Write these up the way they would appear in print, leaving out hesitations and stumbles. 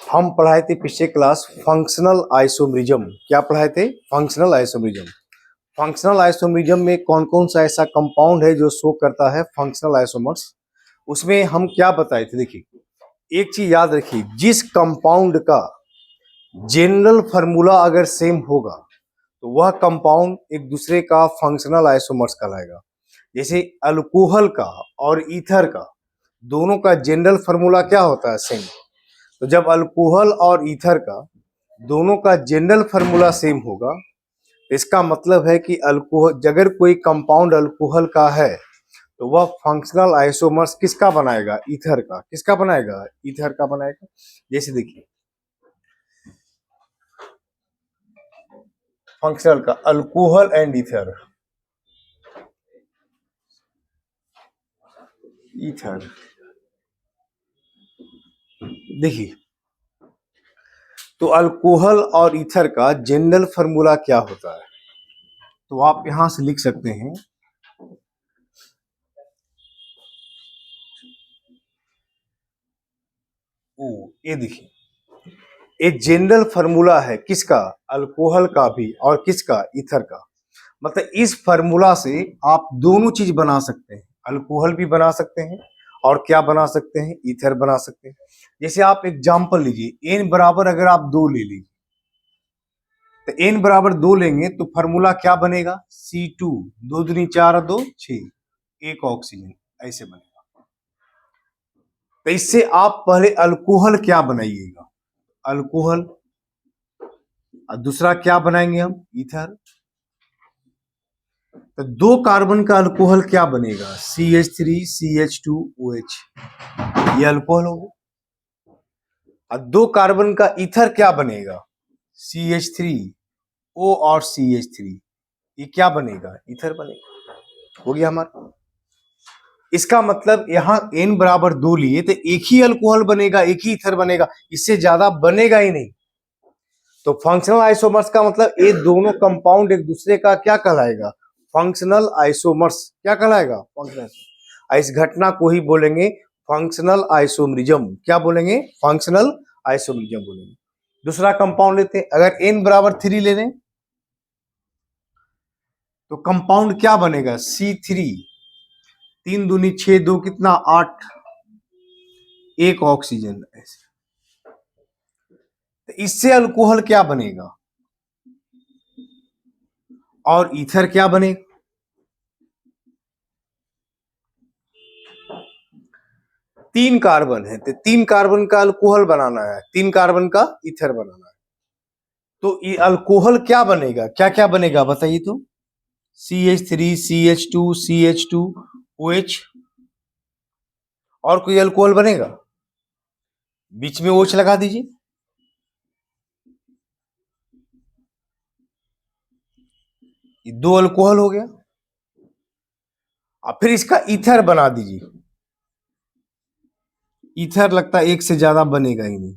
हम पढ़ाए थे पिछले क्लास फंक्शनल आइसोमरिज्म। क्या पढ़ाए थे? Functional isomerism. फंक्शनल आइसोमरिज्म में कौन कौन सा ऐसा कंपाउंड है जो शो करता है फंक्शनल आइसोमर्स। उसमें हम क्या बताए थे? देखिए, एक चीज याद रखिए, जिस कंपाउंड का जनरल फार्मूला अगर सेम होगा तो वह कंपाउंड एक दूसरे का फंक्शनल आइसोमर्स कहलाएगा। जैसे अल्कोहल का और ईथर का दोनों का जनरल फार्मूला क्या होता है? सेम। तो जब अल्कोहल और ईथर का दोनों का जनरल फार्मूला सेम होगा, इसका मतलब है कि अल्कोहल, अगर कोई कंपाउंड अल्कोहल का है तो वह फंक्शनल आइसोमर्स किसका बनाएगा? ईथर का। किसका बनाएगा? ईथर का बनाएगा। जैसे देखिए, फंक्शनल का अल्कोहल एंड ईथर, ईथर देखिए, तो अल्कोहल और ईथर का जनरल फार्मूला क्या होता है? तो आप यहां से लिख सकते हैं, ओ ये देखिए, एक जनरल फार्मूला है किसका? अल्कोहल का भी और किसका? ईथर का। मतलब इस फार्मूला से आप दोनों चीज बना सकते हैं, अल्कोहल भी बना सकते हैं और क्या बना सकते हैं? ईथर बना सकते हैं। जैसे आप एग्जांपल लीजिए, एन बराबर अगर आप 2 ले लीजिए, तो एन बराबर 2 लेंगे तो फार्मूला क्या बनेगा? C2, 2 दूनी 4 और 2 6, एक ऑक्सीजन, ऐसे बनेगा। तो इससे आप पहले अल्कोहल क्या बनाइएगा? अल्कोहल, और दूसरा क्या बनाएंगे हम? ईथर। तो 2 कार्बन का अल्कोहल क्या बनेगा? CH3 CH2OH, ये अल्कोहल हो गया। और 2 कार्बन का ईथर क्या बनेगा? CH3O और CH3, ये क्या बनेगा? ईथर बनेगा। हो गया हमारा। इसका मतलब यहां n बराबर 2 लिए तो एक ही अल्कोहल बनेगा, एक ही ईथर बनेगा, इससे ज्यादा बनेगा ही नहीं। तो फंक्शनल आइसोमर्स का मतलब ये दोनों कंपाउंड एक दूसरे का क्या कहलाएगा? Functional isomers. क्या कहलाएगा? फंक्शनल। इस घटना को ही बोलेंगे फंक्शनल आइसोमरिज्म। क्या बोलेंगे? फंक्शनल आइसोमरिज्म बोलेंगे। दूसरा कंपाउंड लेते हैं, अगर n बराबर 3 ले लें तो कंपाउंड क्या बनेगा? C3, 3 दूनी 6, 2 कितना? 8, एक ऑक्सीजन। ऐसे तो इससे अल्कोहल क्या बनेगा? और ईथर क्या बनेगा? 3 कार्बन है तो 3 कार्बन का अल्कोहल बनाना है, 3 कार्बन का ईथर बनाना है। तो ये अल्कोहल क्या बनेगा? क्या क्या बनेगा बताइए तो? CH3 CH2 CH2OH। और कोई अल्कोहल बनेगा? बीच में OH लगा दीजिए। ये 2 अल्कोहल हो गया। और फिर इसका ईथर बना दीजिए। ईथर लगता है एक से ज्यादा बनेगा ही नहीं।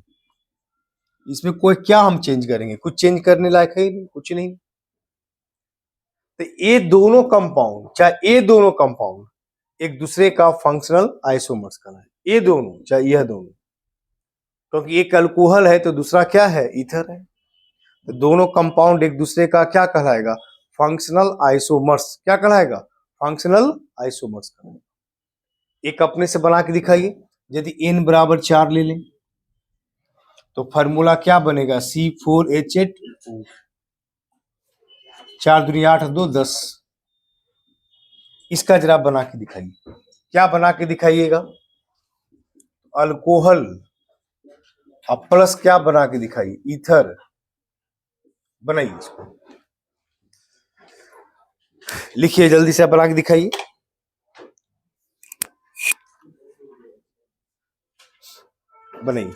इसमें कोई क्या हम चेंज करेंगे? कुछ चेंज करने लायक है ही नहीं, कुछ नहीं। तो ये दोनों कंपाउंड, चाहे ये दोनों कंपाउंड एक दूसरे का फंक्शनल आइसोमर्स का है। ये दोनों, चाहे यह दोनों, क्योंकि एक अल्कोहल है तो दूसरा क्या है? ईथर है। तो दोनों कंपाउंड एक दूसरे का क्या कहलाएगा? Functional isomers. क्या कहलाएगा? फंक्शनल आइसोमर्स कहलाएगा। एक अपने से बना के दिखाइए। यदि n बराबर 4 ले लें तो फार्मूला क्या बनेगा? C4H8O, 4 दूनी 8 2 10। इसका जरा बना के दिखाइए। क्या बना के दिखाइएगा? अल्कोहल, अब प्लस क्या बना के दिखाइए? ईथर। बनाइए इसको, लिखिए जल्दी से, बना के दिखाइए। बनाइए।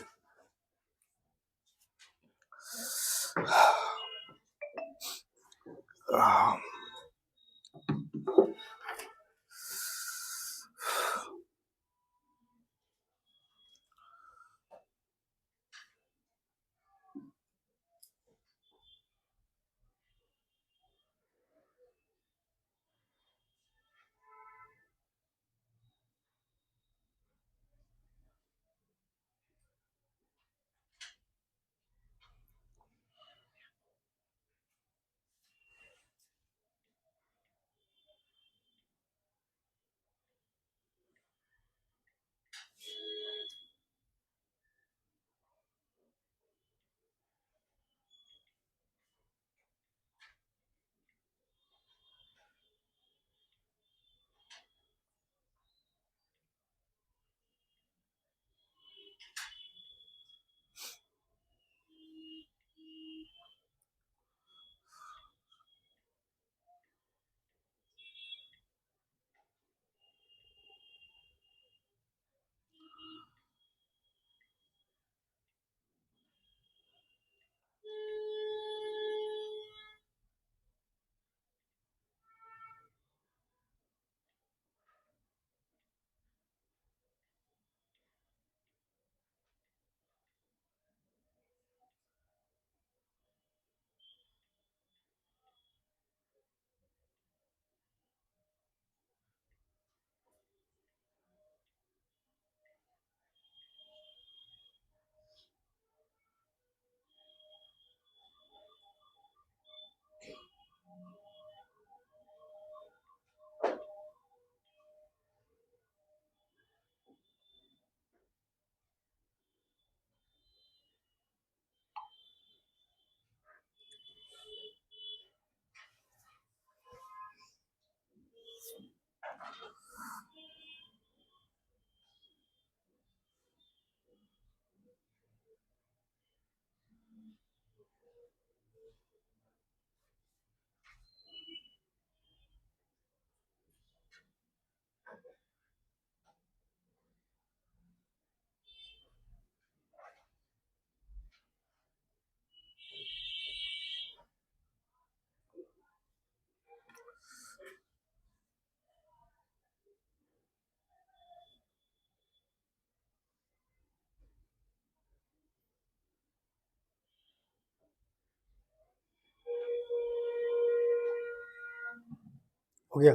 हो गया।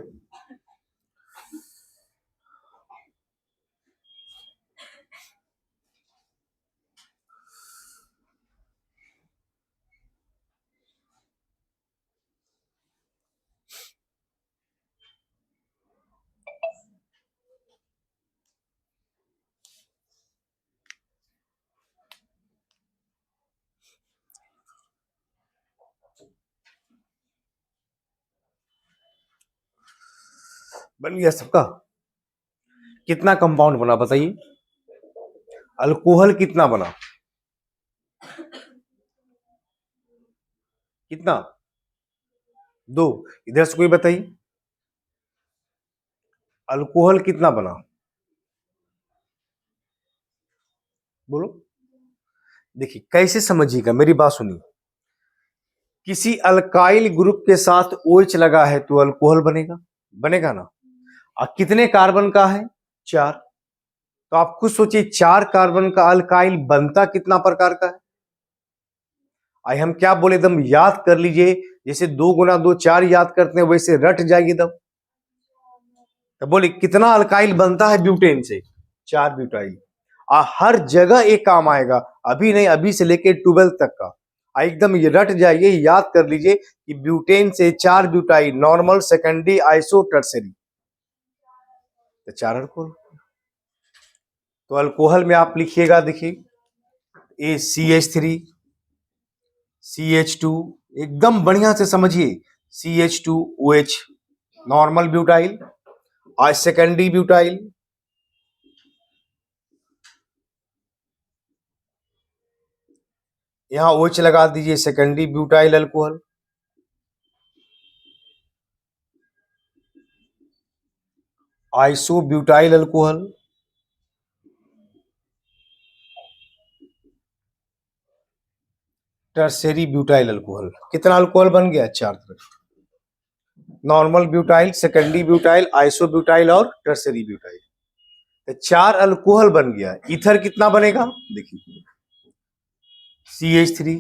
बन गया सबका। कितना कंपाउंड बना बताइए? अल्कोहल कितना बना? कितना? 2। इधर से कोई बताइए, अल्कोहल कितना बना? बोलो। देखिए कैसे समझिएगा, मेरी बात सुनिए। किसी अल्काइल ग्रुप के साथ OH लगा है तो अल्कोहल बनेगा, बनेगा ना। और कितने कार्बन का है? 4। तो आप खुद सोचिए 4 कार्बन का अल्काइल बनता कितना प्रकार का है? आई हम क्या बोले, एकदम याद कर लीजिए, जैसे 2 गुना 2 4 याद करते हैं वैसे रट जाएगी एकदम। तो बोले कितना अल्काइल बनता है ब्यूटेन से? 4 ब्यूटाइल। हर जगह एक काम आएगा, अभी नहीं अभी से लेके 12 तक का। एकदम ये रट जाइए, याद कर लीजिए कि ब्यूटेन से 4 butyl, normal, secondary, iso, tertiary, तो 4 अल्कोहल। तो अल्कोहल में आप लिखिएगा, देखिए CH3, CH2, एकदम बढ़िया से समझिए, CH2OH नॉर्मल ब्यूटाइल, आज सेकेंडरी ब्यूटाइल, यहां OH लगा दीजिए, secondary butyl alcohol. Iso butyl alcohol, tertiary butyl alcohol. कितना अल्कोहल बन गया? 4 तरह, normal butyl, secondary butyl, iso butyl और टर्सरी ब्यूटाइल। तो 4 अल्कोहल बन गया। ईथर कितना बनेगा? देखिए CH3,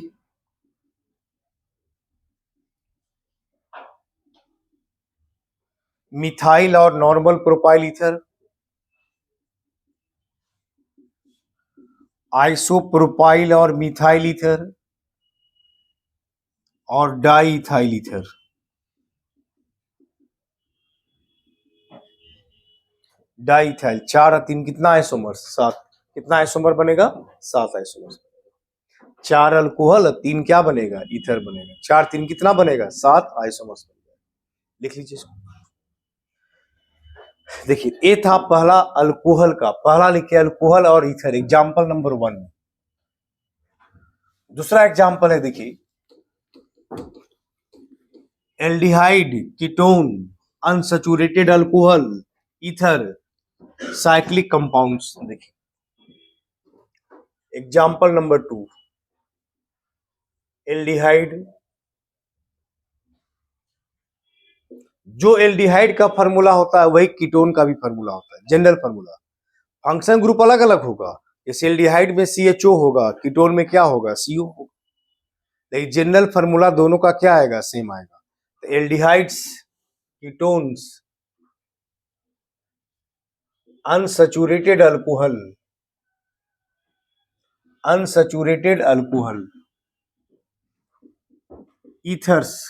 मिथाइल और नॉर्मल प्रोपाइल ईथर, आइसोप्रोपाइल और मिथाइल ईथर, और di ethyl ether. Di ethyl 4 और 3 कितना आइसोमर? 7। कितना आइसोमर बनेगा? 7 आइसोमर। 4 अल्कोहल और 3 क्या बनेगा? ईथर बनेगा। 4 3 कितना बनेगा? 7 आइसोमर्स बनेगा। लिख लीजिए इसको। देखिए ये था पहला अल्कोहल का, पहला लिखिए अल्कोहल और ईथर, एग्जाम्पल नंबर 1। दूसरा एग्जाम्पल है, देखिए aldehyde, ketone, unsaturated alcohol, ether, cyclic compounds. देखिए एग्जाम्पल नंबर 2, एल्डिहाइड। जो एल्डिहाइड का फॉर्मूला होता है वही कीटोन का भी फॉर्मूला होता है, जनरल फॉर्मूला। फंक्शन ग्रुप अलग अलग होगा, जैसे एल्डिहाइड में CHO होगा, कीटोन में क्या होगा? CO होगा। लेकिन जनरल फॉर्मूला दोनों का क्या आएगा? सेम आएगा। तो aldehydes, ketones, unsaturated alcohol, unsaturated alcohol, ethers,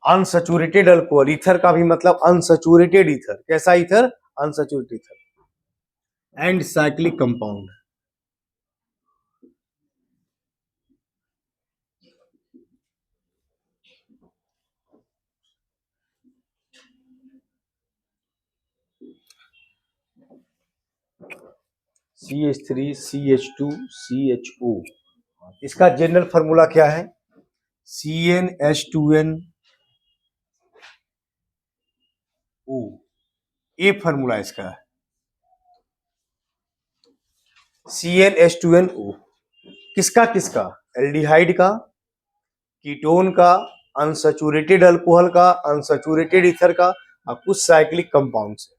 unsaturated alcohol. Ether का भी मतलब अनसैचुरेटेड ईथर। कैसा ether? Unsaturated ether. And cyclic compound. CH3, CH2, CHO। इसका जनरल फॉर्मूला क्या है? CnH2n O। ये फॉर्मूला इसका है, CnH2nO। किसका किसका? एल्डिहाइड का, कीटोन का, अनसैचुरेटेड अल्कोहल का, अनसैचुरेटेड ईथर का, और कुछ साइक्लिक कंपाउंड से।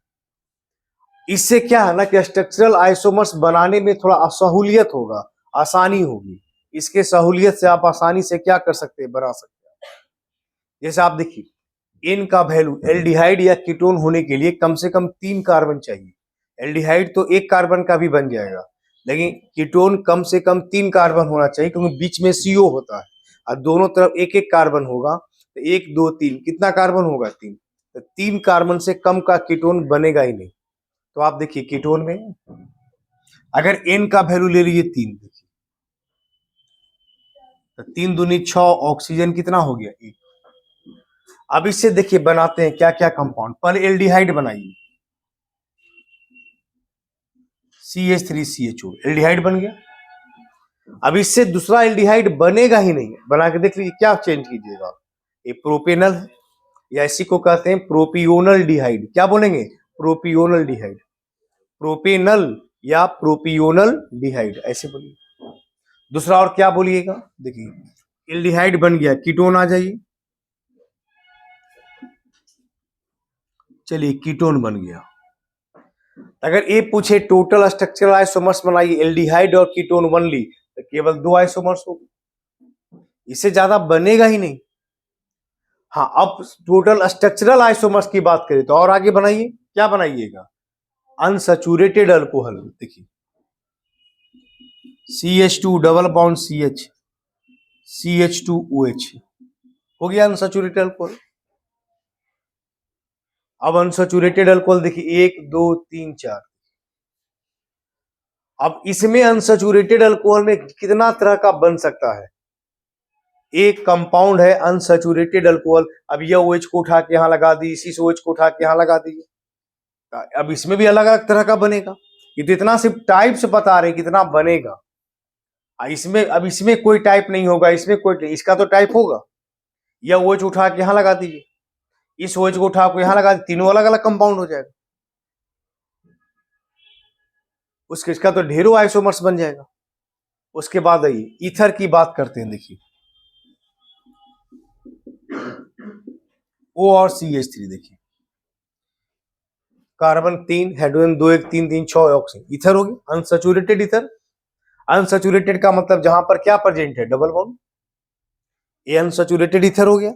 इससे क्या है ना कि स्ट्रक्चरल आइसोमर्स बनाने में थोड़ा असहूलियत होगा, आसानी होगी। इसके सहूलियत से आप आसानी से क्या कर सकते हैं? बना सकते हैं। जैसे आप देखिए एन का वैल्यू एल्डिहाइड या कीटोन होने के लिए कम से कम 3 कार्बन चाहिए। एल्डिहाइड तो 1 कार्बन का भी बन जाएगा, लेकिन कीटोन कम से कम 3 कार्बन होना चाहिए, क्योंकि बीच में CO होता है और दोनों तरफ एक एक कार्बन होगा। तो 1 2 3 कितना कार्बन होगा? 3। तो 3 कार्बन से कम का कीटोन बनेगा ही नहीं। तो आप देखिए कीटोन में अगर एन का वैल्यू ले लीजिए 3, देखिए तो 3 दूनी 6, ऑक्सीजन कितना हो गया? 1। अब इससे देखिए बनाते हैं क्या क्या कंपाउंड। पहले एल्डिहाइड बनाइए, CH3CHO एल्डिहाइड बन गया। अब इससे दूसरा एल्डिहाइड बनेगा ही नहीं, बना के देख लीजिए क्या चेंज कीजिएगा। ये प्रोपेनल है, या इसी को कहते हैं प्रोपियोनल डिहाइड। क्या बोलेंगे? प्रोपियोनल डिहाइड, प्रोपेनल या प्रोपियोनल डिहाइड ऐसे बोलिए। दूसरा और क्या बोलिएगा? देखिए एल्डिहाइड बन गया, कीटोन आ जाइए। चलिए कीटोन बन गया। अगर ये पूछे टोटल स्ट्रक्चरल आइसोमर्स बनाइए एल्डिहाइड और कीटोन ओनली, तो केवल 2 आइसोमर्स होंगे, इससे ज्यादा बनेगा ही नहीं। हाँ, अब टोटल स्ट्रक्चरल आइसोमर्स की बात करें तो और आगे बनाइए। क्या बनाइएगा? Unsaturated alcohol. देखिए CH2 double bond CH, CH2OH हो गया अनसैचुरेटेड अल्कोहल। अब अनसैचुरेटेड अल्कोहल देखिए 1 2 3 4। अब इसमें अनसैचुरेटेड अल्कोहल में कितना तरह का बन सकता है? एक कंपाउंड है अनसैचुरेटेड अल्कोहल। अब यह OH को उठा के यहां लगा दी, इसी से OH को उठा के यहां लगा दीजिए, अब इसमें भी अलग अलग तरह का बनेगा। ये तो इतना सिर्फ टाइप से बता रहे कितना बनेगा। इसमें अब इसमें कोई टाइप नहीं होगा, इसमें कोई, इसका तो टाइप होगा। यह OH उठा के यहां लगा दीजिए, इस OH को उठा के यहां लगा दीजिए, तीनों अलग अलग कंपाउंड हो जाएगा। उसके इसका तो ढेरों आइसोमर्स बन जाएगा। उसके बाद आइए ईथर की बात करते हैं। देखिए O और CH3, देखिए कार्बन 3, हाइड्रोजन 2 1 3 3 6 ऑक्सीजन, ईथर हो गया अनसैचुरेटेड ईथर। अनसैचुरेटेड का मतलब जहां पर क्या प्रेजेंट है? Double bond. ये अनसैचुरेटेड ईथर हो गया।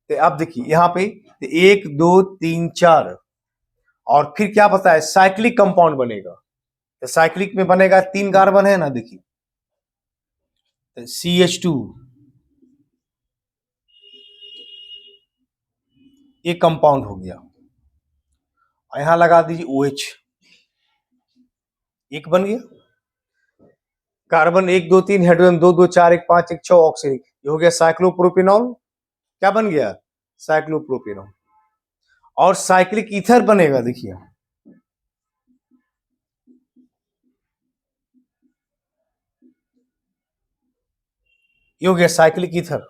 तो आप देखिए यहां पे 1 2 3 4 और फिर क्या बताया? साइक्लिक कंपाउंड बनेगा। तो साइक्लिक में बनेगा 3 कार्बन है ना, देखिए तो CH2 एक कंपाउंड हो गया, यहां लगा दीजिए OH, एक बन गया। कार्बन 1 2 3, हाइड्रोजन 2 2 4 1 5 1 6 ऑक्सीजन, ये हो गया साइक्लोप्रोपेनॉल। क्या बन गया? साइक्लोप्रोपेनॉल। और साइक्लिक ईथर बनेगा, देखिए ये हो गया साइक्लिक ईथर।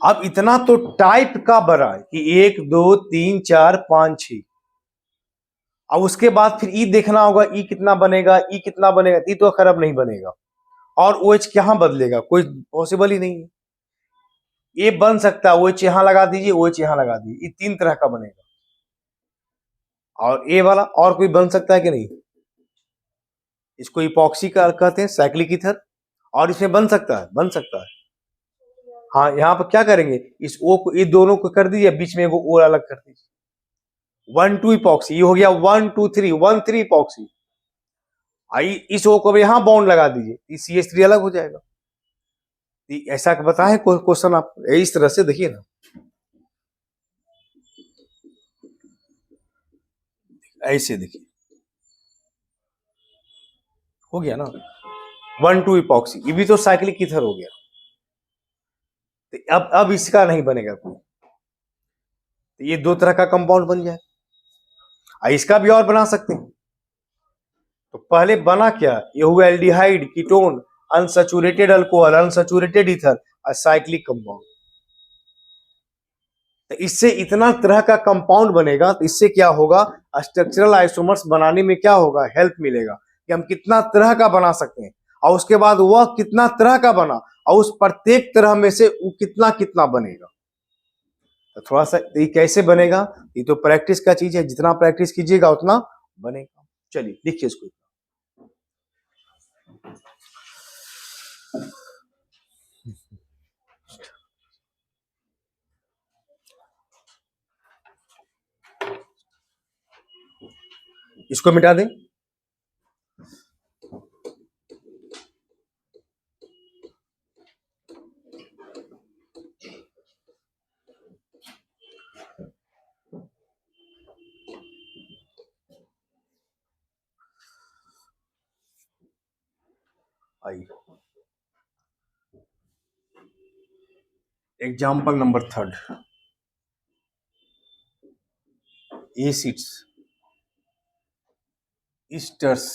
अब इतना तो टाइप का बना है कि 1 2 3 4 5 6। अब उसके बाद फिर ई देखना होगा, ई कितना बनेगा, ई कितना बनेगा। ई तो खराब नहीं बनेगा। और OH कहां बदलेगा? कोई पॉसिबल ही नहीं है। ये बन सकता है, OH यहां लगा दीजिए, OH यहां लगा दीजिए, ये 3 तरह का बनेगा। और ए वाला और कोई बन सकता है कि नहीं? इसको इपॉक्सी का कहते हैं, साइक्लिक ईथर। और इसमें बन सकता है, बन सकता है। हाँ, यहाँ पर क्या करेंगे? इस O को, ये दोनों को कर दीजिए, बीच में एगो O अलग कर दीजिए। 1 2 इपॉक्सी, ये हो गया 1 2 3 1 3 इपॉक्सी। आई इस O को यहां बॉन्ड लगा दीजिए, CH3 अलग हो जाएगा। ऐसा बताए क्वेश्चन आप इस तरह से देखिए ना, ऐसे देखिए हो गया ना 1 2 इपॉक्सी, ये भी तो साइक्लिक ईथर हो गया। तो अब इसका नहीं बनेगा कोई, तो ये 2 तरह का कंपाउंड बन जाए। इसका भी और बना सकते हैं। तो पहले बना क्या? ये हुआ aldehyde, ketone, unsaturated alcohol, unsaturated ether और साइक्लिक कंपाउंड। तो इससे इतना तरह का कंपाउंड बनेगा, तो इससे क्या होगा? स्ट्रक्चरल आइसोमर्स बनाने में क्या होगा? हेल्प मिलेगा कि हम कितना तरह का बना सकते हैं, और उसके बाद वह कितना तरह का बना और उस प्रत्येक तरह में से वो कितना कितना बनेगा। तो थोड़ा सा ये कैसे बनेगा, ये तो प्रैक्टिस का चीज है, जितना प्रैक्टिस कीजिएगा उतना बनेगा। चलिए लिखिए इसको। इसको मिटा दें। आइए example number 3, acids, esters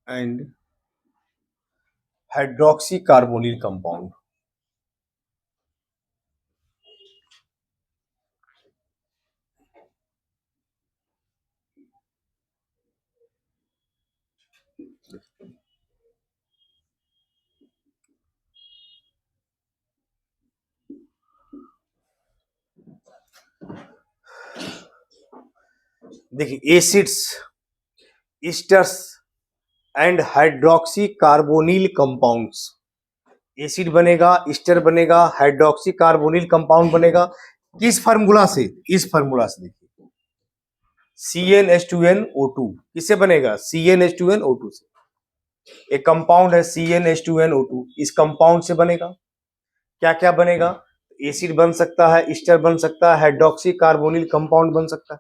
and hydroxy carbonyl compound. देखिए acids, esters and hydroxy carbonyl compounds. Acid बनेगा, ईस्टर बनेगा, हाइड्रोक्सी कार्बोनिल कंपाउंड बनेगा। किस फार्मूला से? इस फार्मूला से देखिए, CnH2nO2 किससे बनेगा? CnH2nO2 से। एक कंपाउंड है CnH2nO2, इस कंपाउंड से बनेगा। क्या क्या बनेगा? एसिड बन सकता है, ईस्टर बन सकता है, हाइड्रोक्सी कार्बोनिल कंपाउंड बन सकता है।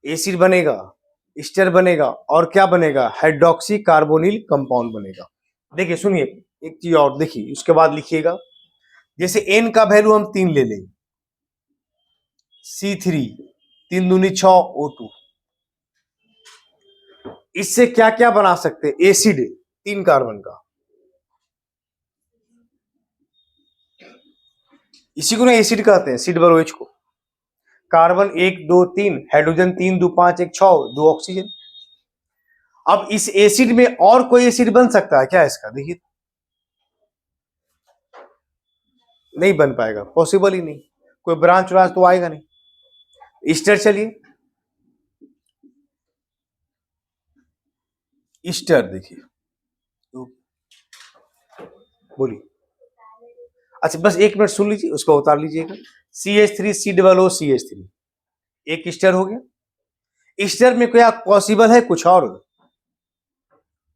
एसिड बनेगा, ईस्टर बनेगा और क्या बनेगा? हाइड्रोक्सी कार्बोनिल कंपाउंड बनेगा। देखिए सुनिए, एक चीज और देखिए, उसके बाद लिखिएगा। जैसे N का वैल्यू हम 3 ले लें, C3 3 दूनी 6 O2, इससे क्या क्या बना सकते हैं? एसिड 3 कार्बन का, इसी को ना एसिड कहते हैं, सिड बरो H को। Carbon 1 2 3, hydrogen 3 2 5 1 6, 2 oxygen. अब इस एसिड में और कोई एसिड बन सकता है क्या? इसका देखिए, नहीं बन पाएगा, पॉसिबल ही नहीं, कोई ब्रांच व्रांच तो आएगा नहीं। ईस्टर, चलिए ईस्टर देखिए, तो बोलिए। अच्छा बस 1 मिनट सुन लीजिए, उसको उतार लीजिएगा। CH3 COO CH3, एक ईस्टर हो गया। ईस्टर में क्या पॉसिबल है? कुछ और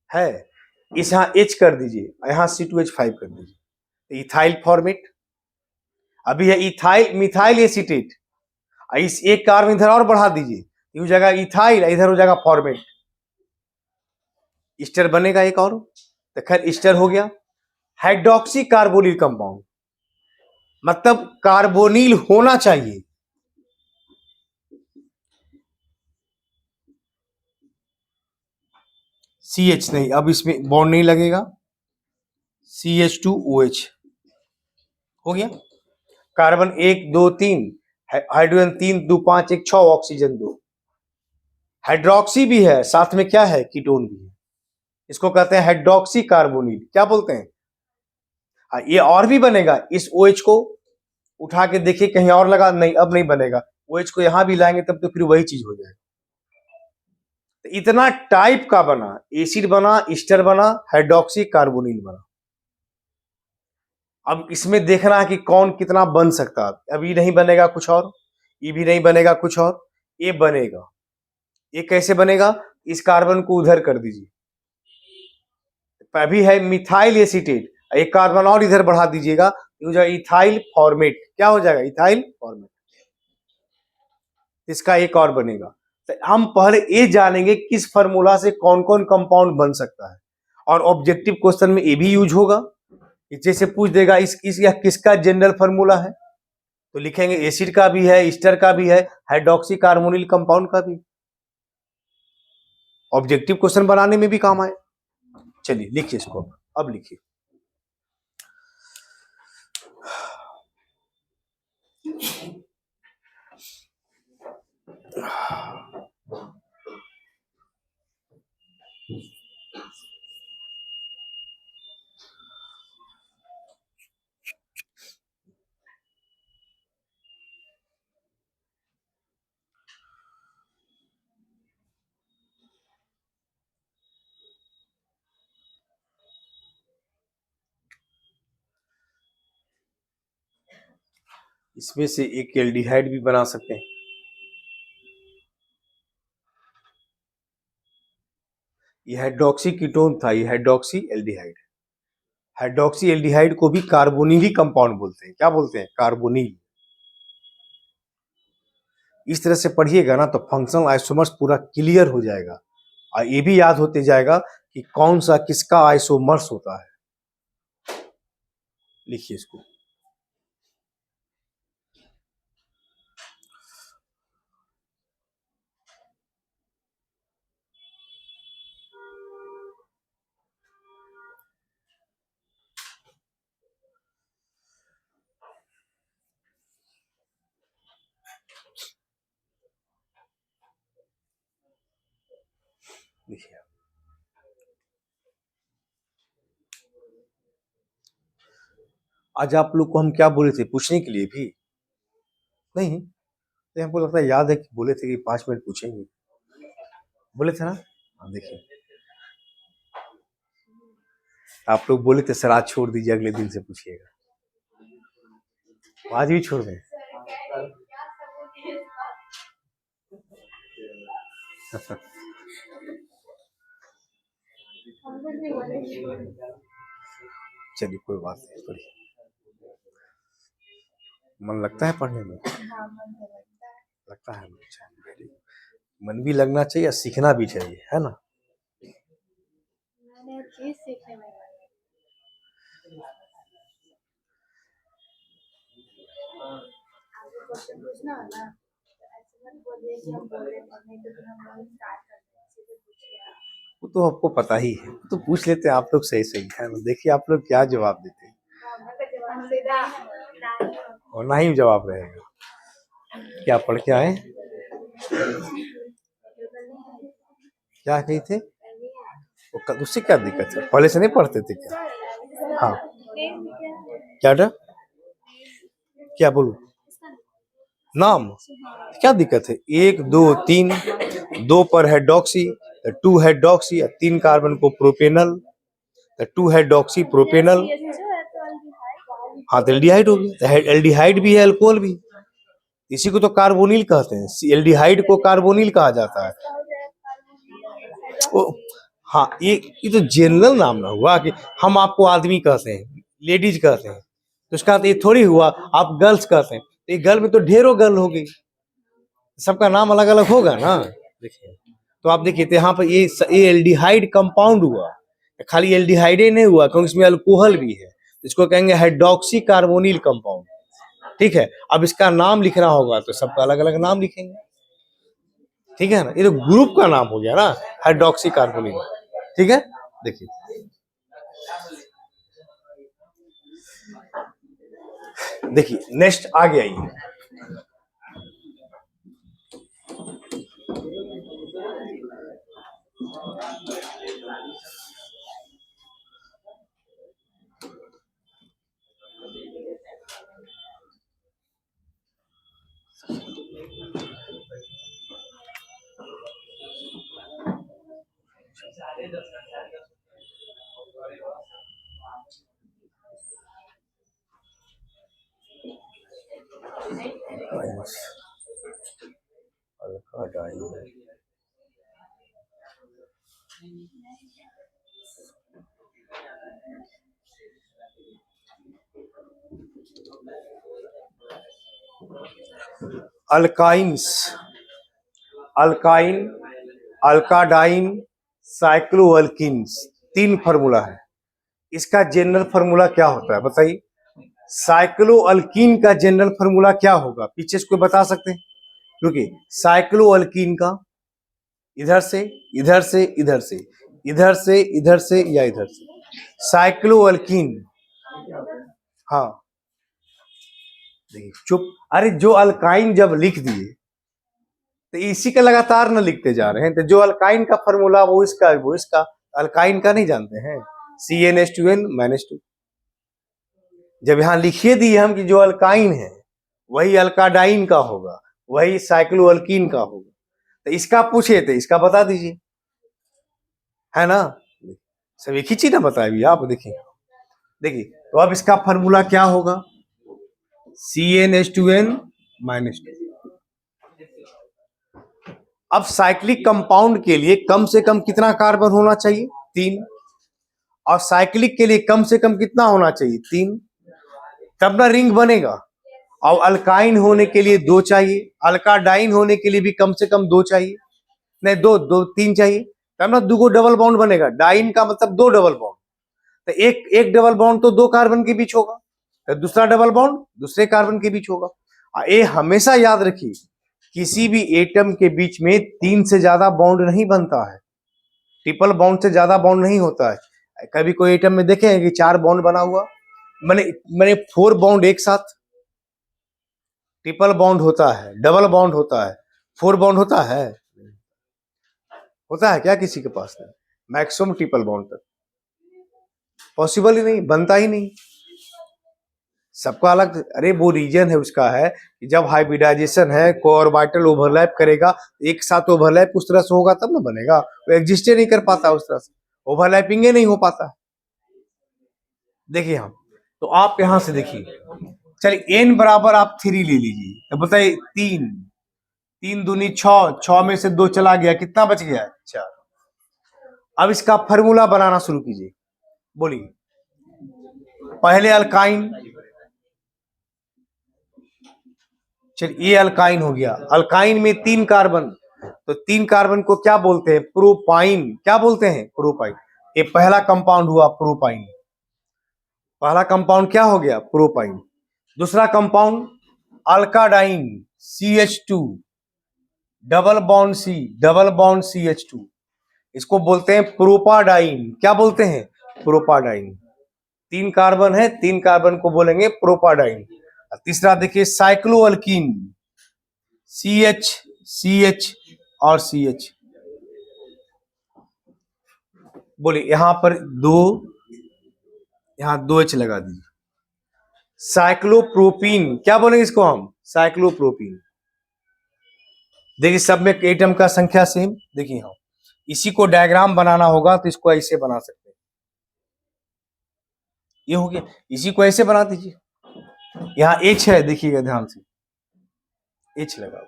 है। इस यहां H कर दीजिए, यहां C2H5 कर दीजिए, इथाइल फॉर्मेट। अभी है इथाइल मिथाइल एसीटेट, इस एक कार्बन इधर और बढ़ा दीजिए, ये हो जाएगा इथाइल, इधर हो जाएगा फॉर्मेट, ईस्टर बनेगा एक और। तो खैर ईस्टर हो गया। हाइड्रोक्सी कार्बोनिल कंपाउंड, मतलब कार्बोनिल होना चाहिए। CH नहीं, अब इसमें बॉन्ड नहीं लगेगा, CH2OH हो गया। Carbon 1 2 3, hydrogen 3 2 5 1 6, oxygen 2। हाइड्रोक्सी भी है, साथ में क्या है? कीटोन भी है, इसको कहते हैं हाइड्रोक्सी कार्बोनिल। क्या बोलते हैं? हाँ, ये और भी बनेगा। इस OH को उठा के देखिए कहीं और लगा, नहीं अब नहीं बनेगा। OH को यहां भी लाएंगे तब तो फिर वही चीज हो जाएगा। तो इतना टाइप का बना, एसिड बना, ईस्टर बना, हाइड्रोक्सी कार्बोनिल बना। अब इसमें देखना है कि कौन कितना बन सकता है। अब ये नहीं बनेगा कुछ और, ये भी नहीं बनेगा कुछ और, ये बनेगा। ये कैसे बनेगा? इस कार्बन को उधर कर दीजिए, अभी है मिथाइल एसीटेट, एक कार्बन और इधर बढ़ा दीजिएगा, हो जाएगा इथाइल फॉर्मेट। क्या हो जाएगा? Ethyl format. इसका एक और बनेगा। तो हम पहले ये जानेंगे किस फार्मूला से कौन कौन कंपाउंड बन सकता है, और ऑब्जेक्टिव क्वेश्चन में ये भी यूज होगा। जैसे पूछ देगा इस या किसका जनरल फार्मूला है, तो लिखेंगे एसिड का भी है, ईस्टर का भी है, हाइड्रोक्सी कार्बोनिल कंपाउंड का भी। ऑब्जेक्टिव क्वेश्चन बनाने में भी काम आए। चलिए लिखिए इसको, अब लिखिए। इसमें से एक एल्डिहाइड भी बना सकते हैं, ये हाइड्रोक्सी कीटोन था, ये हाइड्रोक्सी एल्डिहाइड। हाइड्रोक्सी एल्डिहाइड को भी कार्बोनिल कंपाउंड बोलते हैं। क्या बोलते हैं? कार्बोनिल। इस तरह से पढ़िएगा ना तो फंक्शनल आइसोमर्स पूरा क्लियर हो जाएगा, और ये भी याद होते जाएगा कि कौन सा किसका आइसोमर्स होता है। लिखिए इसको। लिखिए। आज आप लोग को हम क्या बोले थे पूछने के लिए भी? नहीं, तो हमको लगता है याद है कि बोले थे कि 5 मिनट पूछेंगे, बोले थे ना? हाँ, देखिए आप लोग बोले थे सर आज छोड़ दीजिए, अगले दिन से पूछिएगा। आज भी छोड़ दें? चलिए कोई बात नहीं, पढ़िए। मन लगता है पढ़ने में? लगता है। अच्छा, मन भी लगना चाहिए और सीखना भी चाहिए, है ना? वो तो आपको पता ही है, तो पूछ लेते हैं आप लोग सही सही, है ना? देखिए आप लोग क्या जवाब देते हैं, और ना ही जवाब रहेगा। क्या पढ़ के आए? क्या कही थे? उससे क्या दिक्कत है? पहले से नहीं पढ़ते थे क्या? हाँ, क्या डा? क्या बोलूं? नाम क्या दिक्कत है? 1 2 3, 2 पर हाइड्रोक्सी, 2 हाइड्रोक्सी, 3 कार्बन को प्रोपेनल, 2 हाइड्रोक्सी प्रोपेनल। हाँ तो एल्डिहाइड हो गया। एल्डिहाइड भी है, अल्कोहल भी। इसी को तो कार्बोनिल कहते हैं। एल्डिहाइड को कार्बोनिल कहा जाता है। ओ, हाँ, ये तो जनरल नाम ना हुआ कि हम आपको आदमी कहते हैं, लेडीज कहते हैं, तो इसका तो ये थोड़ी हुआ आप गर्ल्स कहते हैं। तो ये गर्ल में तो ढेरों गर्ल हो गई, सबका नाम अलग अलग होगा ना। देखिए तो आप देखिए तो यहाँ पर ये एल्डिहाइड कंपाउंड हुआ, खाली एल्डिहाइड नहीं हुआ क्योंकि इसमें अल्कोहल भी है, इसको कहेंगे हाइड्रोक्सी कार्बोनिल कंपाउंड। ठीक है, अब इसका नाम लिखना होगा तो सबका अलग अलग नाम लिखेंगे, ठीक है ना? ये तो ग्रुप का नाम हो गया ना, हाइड्रोक्सी कार्बोनिल। ठीक है, देखिए देखिए नेक्स्ट आगे आइए। अल्काइंस, अल्काइन, अल्काडाइन, साइक्लोअल्किन्स, 3 फार्मूला है। इसका जनरल फार्मूला क्या होता है बताइए? साइक्लोअल्कीन का जनरल फार्मूला क्या होगा? पीछे इसको बता सकते हैं? क्योंकि साइक्लोअल्कीन का इधर से इधर से इधर से इधर से इधर से या इधर से, साइक्लोअल्कीन। हाँ देखिए चुप, अरे जो अल्काइन जब लिख दिए तो इसी का लगातार न लिखते जा रहे हैं, तो जो अल्काइन का फार्मूला वो इसका अल्काइन का नहीं जानते हैं? CnH2n-2। जब यहां लिखिए दिए हम कि जो अल्काइन है वही अल्काडाइन का होगा, वही साइक्लोअल्कीन का होगा, तो इसका पूछे तो इसका बता दीजिए, है ना? सब एक ही चीज ना बताएगी आप। देखिए देखिए तो अब इसका फार्मूला क्या होगा? CnH2n-2। अब साइक्लिक कंपाउंड के लिए कम से कम कितना कार्बन होना चाहिए? 3। और साइक्लिक के लिए कम से कम कितना होना चाहिए? 3। तब ना रिंग बनेगा। और अल्काइन होने के लिए 2 चाहिए, अल्काडाइन होने के लिए भी कम से कम 2 चाहिए, नहीं 3 चाहिए, तब ना 2 डबल बॉन्ड बनेगा। डाइन का मतलब 2 डबल बॉन्ड, तो एक डबल बॉन्ड तो 2 कार्बन के बीच होगा, तो दूसरा डबल बॉन्ड दूसरे कार्बन के बीच होगा। ये हमेशा याद रखिए, किसी भी एटम के बीच में 3 से ज्यादा बॉन्ड नहीं बनता है, ट्रिपल बॉन्ड से ज्यादा बॉन्ड नहीं होता है। कभी कोई एटम में देखे हैं कि 4 बॉन्ड बना हुआ, मैंने मैंने 4 बॉन्ड एक साथ? ट्रिपल बॉन्ड होता है, डबल बॉन्ड होता है, 4 बॉन्ड होता है क्या किसी के पास? नहीं, मैक्सिमम ट्रिपल बॉन्ड तक पॉसिबल ही नहीं, बनता ही नहीं। सबका अलग, अरे वो रीजन है उसका है कि जब हाइब्रिडाइजेशन है, कोऑर्बिटल ओवरलैप करेगा, एक साथ ओवरलैप उस तरह से होगा तब ना बनेगा, वो एग्जिस्ट ही नहीं कर पाता उस तरह से, ओवरलैपिंग नहीं हो पाता। देखिए हम, तो आप यहां से देखिए, चलिए n बराबर आप 3 ले लीजिए, तो बताइए 3, 3 दूनी 6, 6 में से 2 चला गया, कितना बच गया? 4। अब इसका फॉर्मूला बनाना शुरू कीजिए, बोलिए। पहले अल्काइन, चलिए ये अल्काइन हो गया, अल्काइन में 3 कार्बन, तो 3 कार्बन को क्या बोलते हैं? प्रोपाइन। क्या बोलते हैं? प्रोपाइन। ये पहला कंपाउंड हुआ प्रोपाइन, पहला कंपाउंड क्या हो गया? प्रोपाइन। दूसरा compound alkadiene, CH2, double bond C, double bond CH2, इसको बोलते हैं प्रोपाडाइन। क्या बोलते हैं? प्रोपाडाइन। 3 कार्बन है, 3 कार्बन को बोलेंगे प्रोपाडाइन। तीसरा देखिए साइक्लोअल्कीन, CH, CH और CH, बोलिए यहां पर 2, यहां 2H लगा दीजिए। साइक्लोप्रोपीन, क्या बोलेंगे इसको हम? साइक्लोप्रोपीन। देखिए सब में एटम का संख्या सेम। देखिए हम इसी को डायग्राम बनाना होगा तो इसको ऐसे बना सकते हैं, ये हो गया। इसी को ऐसे बना दीजिए, यहाँ H है, देखिएगा ध्यान से, H लगा।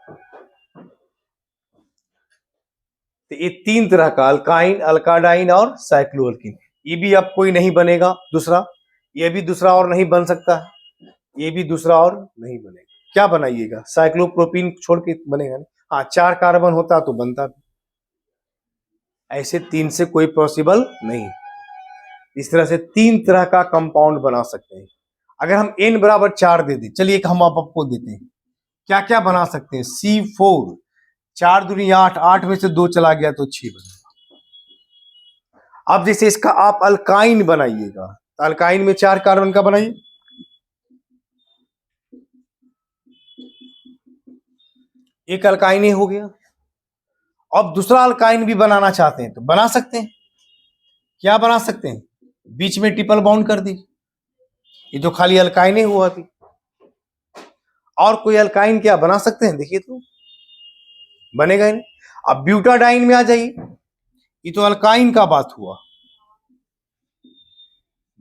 तो ये 3 तरह का अल्काइन, अल्काडाइन और साइक्लोअल्कीन। ये भी अब कोई नहीं बनेगा दूसरा, ये भी दूसरा और नहीं बन सकता है, ये भी दूसरा और नहीं बनेगा। क्या बनाइएगा? साइक्लोप्रोपीन छोड़ के बनेगा नहीं। हाँ 4 कार्बन होता तो बनता भी, ऐसे 3 से कोई पॉसिबल नहीं। इस तरह से 3 तरह का कंपाउंड बना सकते हैं। अगर हम n बराबर 4 दे दें, चलिए एक हम आपको देते हैं, क्या क्या बना सकते हैं? C4, 4 दूनी 8, 8 में से 2 चला गया तो 6 बनेगा। अब जैसे इसका आप अल्काइन बनाइएगा, तो अल्काइन में 4 कार्बन का बनाइए, एक अल्काइन ही हो गया। अब दूसरा अल्काइन भी बनाना चाहते हैं तो बना सकते हैं। क्या बना सकते हैं? बीच में ट्रिपल बॉन्ड कर दी, ये तो खाली अल्काइन ही हुआ अभी। और कोई अल्काइन क्या बना सकते हैं? देखिए तो बनेगा ही नहीं। अब ब्यूटाडाइन में आ जाइए, ये तो अल्काइन का बात हुआ,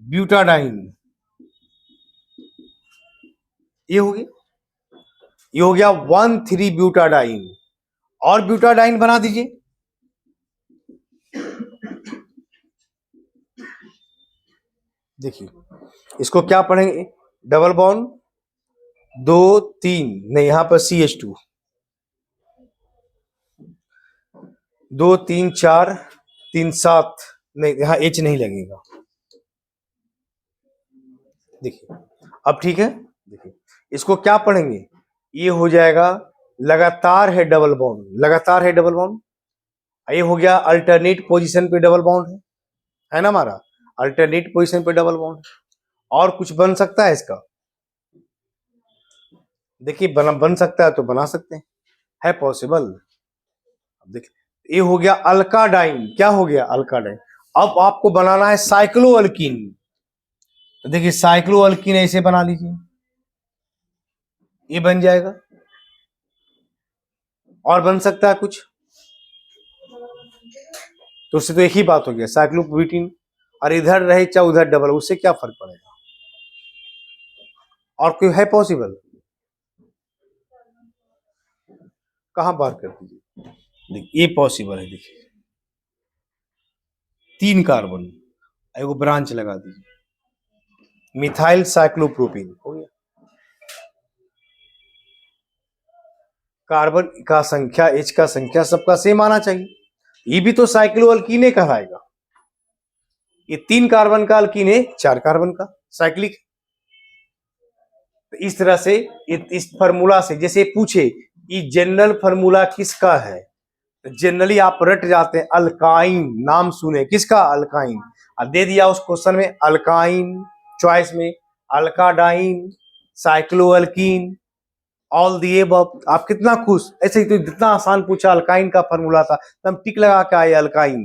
ब्यूटाडाइन, ये हो गया, ये हो गया 1,3 ब्यूटाडाइन। और ब्यूटाडाइन बना दीजिए, देखिए इसको क्या पढ़ेंगे? डबल बॉन्ड 2 3, नहीं यहां पर CH2, 2 3 4 3 7, नहीं यहां H नहीं लगेगा। देखिए अब ठीक है, देखिए इसको क्या पढ़ेंगे? ये हो जाएगा लगातार है डबल बॉन्ड, लगातार है डबल बॉन्ड। ये हो गया अल्टरनेट पोजीशन पे डबल बॉन्ड है ना हमारा, अल्टरनेट पोजीशन पे डबल बॉन्ड। और कुछ बन सकता है इसका? देखिए बन सकता है तो बना सकते हैं, है पॉसिबल। अब देखिए ये हो गया अल्काडाइन, क्या हो गया? अल्काडाइन। अब आपको बनाना है साइक्लोअल्कीन, तो देखिए साइक्लोअल्कीन ऐसे बना लीजिए, ये बन जाएगा। और बन सकता है कुछ? तो उससे तो एक ही बात हो गया, साइक्लोब्यूटीन। और इधर रहे चाहे उधर डबल, उससे क्या फर्क पड़ेगा? और कोई है पॉसिबल? कहां बात कर दीजिए, देखिए ये पॉसिबल है, देखिए 3 कार्बन, एगो ब्रांच लगा दीजिए, मिथाइल साइक्लोप्रोपीन हो गया। कार्बन का संख्या, एच का संख्या सबका सेम आना चाहिए। ये भी तो साइक्लोअल्कीने कहलाएगा। ये 3 कार्बन का अल्कीन है, 4 कार्बन का साइक्लिक। तो इस तरह से इस फार्मूला से जैसे पूछे ये जनरल फार्मूला किसका है, तो जनरली आप रट जाते हैं, अल्काइन नाम सुने किसका, अल्काइन, और दे दिया उस क्वेश्चन में अल्काइन, चॉइस में अल्काडाइन, साइक्लोअल्कीन, ऑल दी एबव। आप कितना खुश, ऐसे ही तो जितना आसान पूछा अल्काइन का फार्मूला था तो हम टिक लगा के आए अल्काइन।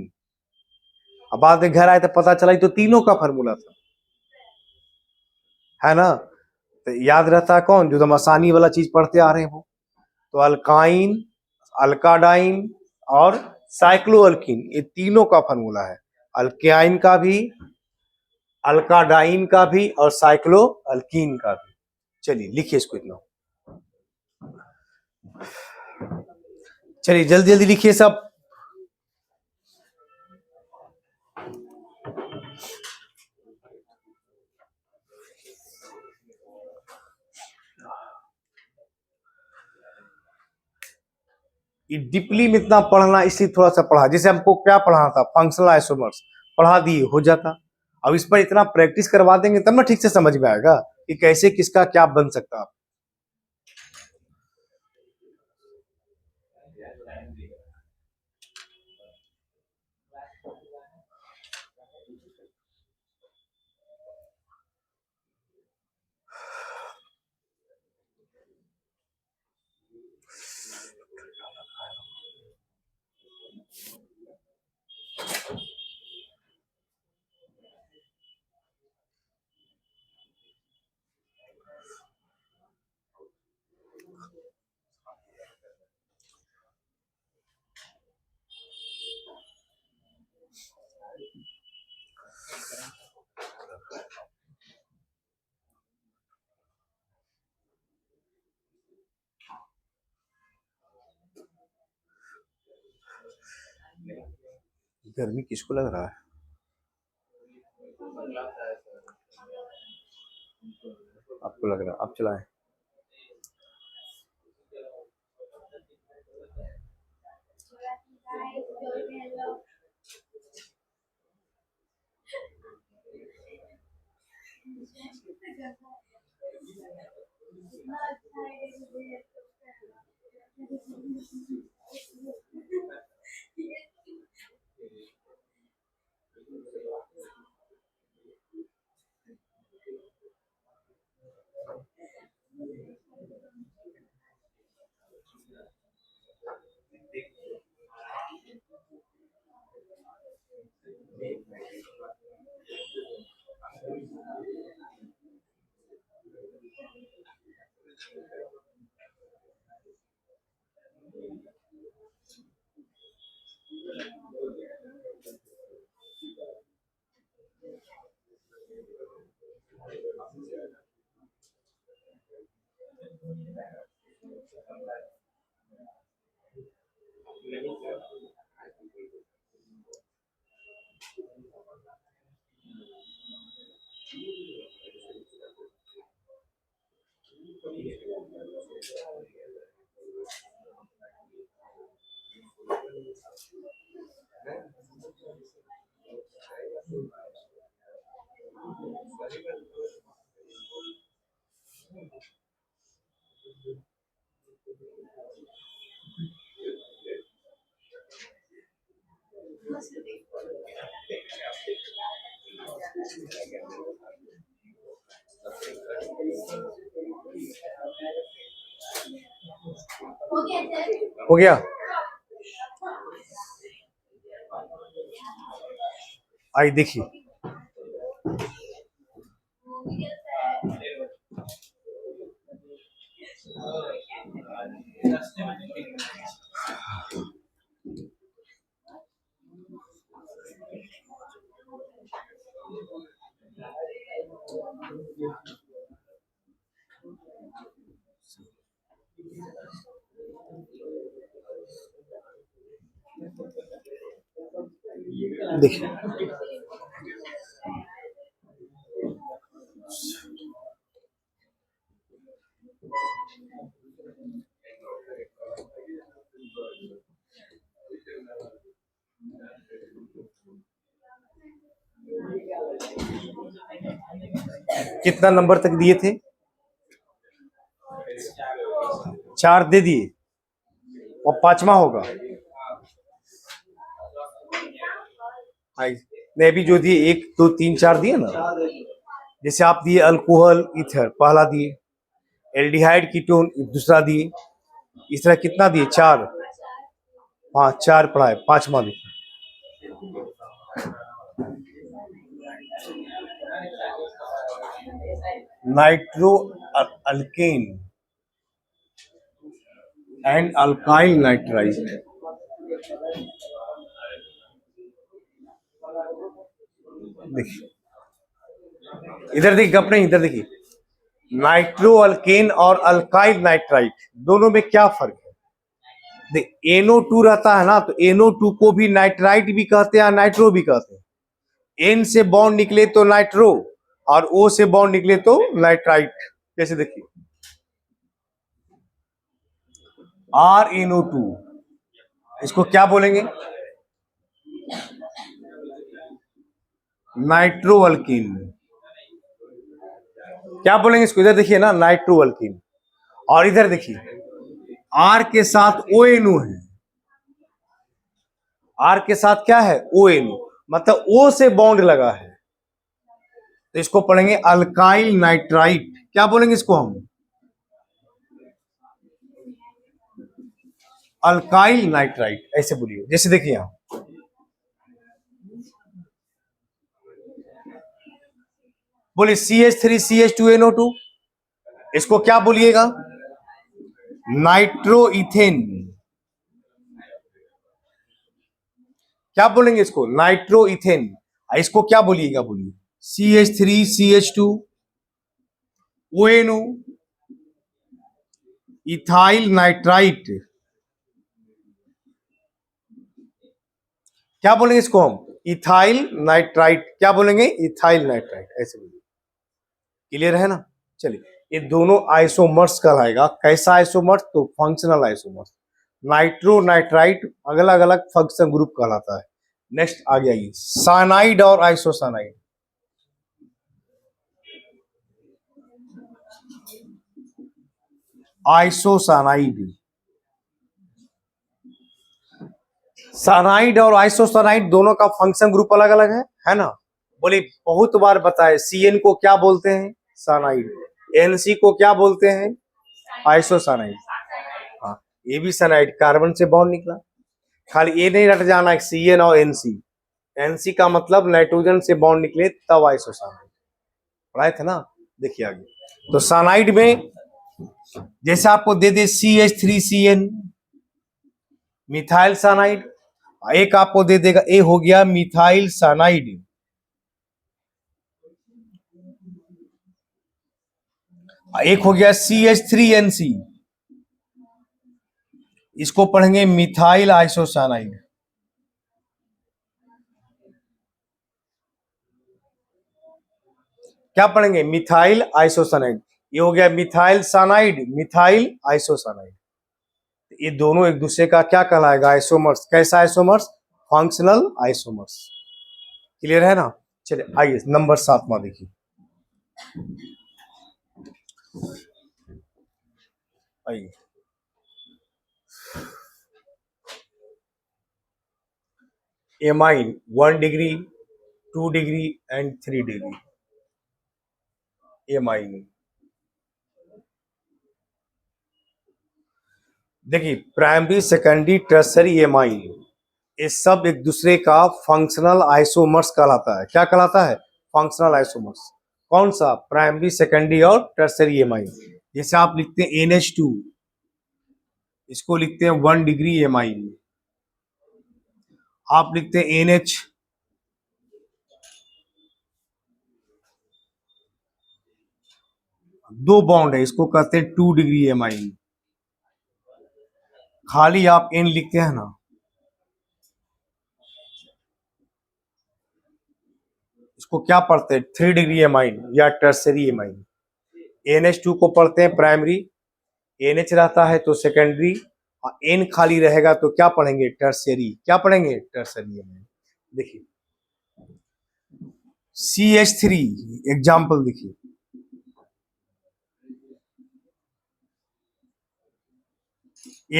अब बाद में घर आए तो पता चला तो तीनों का फार्मूला था, है ना। तो याद रहता है कौन, जो हम आसानी वाला चीज पढ़ते आ रहे हैं वो। तो अल्काइन, अल्काडाइन और साइक्लोअल्कीन, ये तीनों का फार्मूला है, अल्काइन का भी, अल्काडाइन का भी और साइक्लोअल्कीन का भी। चलिए लिखिए इसको इतना, चलिए जल्दी जल्दी लिखिए सब। डीपली में इतना पढ़ना इसलिए थोड़ा सा पढ़ा, जैसे हमको क्या पढ़ाना था, फंक्शनल आइसोमर्स पढ़ा दिए हो जाता। अब इस पर इतना प्रैक्टिस करवा देंगे तब ना ठीक से समझ में आएगा कि कैसे किसका क्या बन सकता है। गर्मी किसको लग रहा है, आपको लग रहा है, आप चलाएं। हो गया, आई देखिए देखिए कितना नंबर तक दिए थे? 4 दे दिए और पांचवा होगा। हाँ, ने भी जो दिए 1 2 3 4 दिए ना। जैसे आप दिए अल्कोहल ईथर पहला दिए, एल्डिहाइड कीटोन दूसरा दिए, इस तरह कितना दिए? 4। हाँ 4 पढ़ा है, पांचवा देखिए। Nitro alkane and alkyl nitrite. देखिए इधर देखिए, गप नहीं, इधर देखिए। नाइट्रो अल्केन और अल्काइल नाइट्राइट दोनों में क्या फर्क है? देख NO2 रहता है ना, तो NO2 को भी नाइट्राइट भी कहते हैं, नाइट्रो भी कहते हैं। N से बॉन्ड निकले तो नाइट्रो और O से बॉन्ड निकले तो नाइट्राइट। जैसे देखिए RNO2, इसको क्या बोलेंगे? Nitro alkyne. क्या बोलेंगे इसको? इधर देखिए ना, नाइट्रो अल्कीन। और इधर देखिए R के साथ ONO है, R के साथ क्या है? ONO, मतलब O से बॉन्ड लगा है, तो इसको पढ़ेंगे अल्काइल नाइट्राइट। क्या बोलेंगे इसको हम? अल्काइल नाइट्राइट, ऐसे बोलिए। जैसे देखिए यहां बोलिए CH3CH2NO2, इसको क्या बोलिएगा? Nitro ethane. क्या बोलेंगे इसको? Nitro ethane. इसको क्या बोलिएगा? बोलिए CH3CH2ONO, इथाइल नाइट्राइट। क्या बोलेंगे इसको हम? Ethyl nitrite. क्या बोलेंगे? इथाइल नाइट्राइट, ऐसे बोलिए। क्लियर है ना? चलिए, ये दोनों आइसोमर्स कहलाएगा। कैसा आइसोमर्स? तो फंक्शनल आइसोमर्स। नाइट्रो नाइट्राइट अलग अलग फंक्शन ग्रुप कहलाता है। नेक्स्ट आगे आइए, साइनाइड और आइसोसाइनाइड। आइसोसाइनाइड, साइनाइड और आइसोसाइनाइड दोनों का फंक्शन ग्रुप अलग अलग है ना? बोले बहुत बार बताए, CN को क्या बोलते हैं? साइनाइड। NC को क्या बोलते हैं? आइसोसाइनाइड। हाँ, ये भी साइनाइड, कार्बन से बॉन्ड निकला। खाली ये नहीं रट जाना CN और NC। NC का मतलब नाइट्रोजन से बॉन्ड निकले तब आइसोसाइनाइड, पढ़ाए थे ना? देखिए आगे, तो साइनाइड में जैसे आपको दे दे CH3CN, मिथाइल साइनाइड। एक आपको दे देगा, ए हो गया मिथाइल साइनाइड। एक हो गया CH3NC, इसको पढ़ेंगे मिथाइल आइसोसाइनाइड। क्या पढ़ेंगे? Methyl isocyanide. ये हो गया मिथाइल साइनाइड, मिथाइल आइसोसाइनाइड। ये दोनों एक दूसरे का क्या कहलाएगा? आइसोमर्स। कैसा आइसोमर्स? Functional isomers. क्लियर है ना? चलिए आइए नंबर 7वां देखिए। आइए, amine 1 degree 2 degree and 3 degree. Amine देखिए, प्राइमरी सेकेंडरी टर्सरी एमाइन, ये सब एक दूसरे का फंक्शनल आइसोमर्स कहलाता है। क्या कहलाता है? Functional isomers. कौन सा? प्राइमरी सेकेंडरी और टर्सरी एमाइन। जैसे आप लिखते हैं NH2, इसको लिखते हैं 1 डिग्री एमाइन। आप लिखते हैं NH, दो बॉन्ड है, इसको कहते हैं 2 डिग्री एमाइन। खाली आप N लिखते हैं ना, इसको क्या पढ़ते हैं, 3 डिग्री एमाइन या टर्सरी एमाइन। NH2 को पढ़ते हैं प्राइमरी, NH रहता है तो सेकेंडरी, और N खाली रहेगा तो क्या पढ़ेंगे, टर्सरी। क्या पढ़ेंगे, टर्सरी एमाइन। देखिए CH3 एग्जाम्पल देखिए,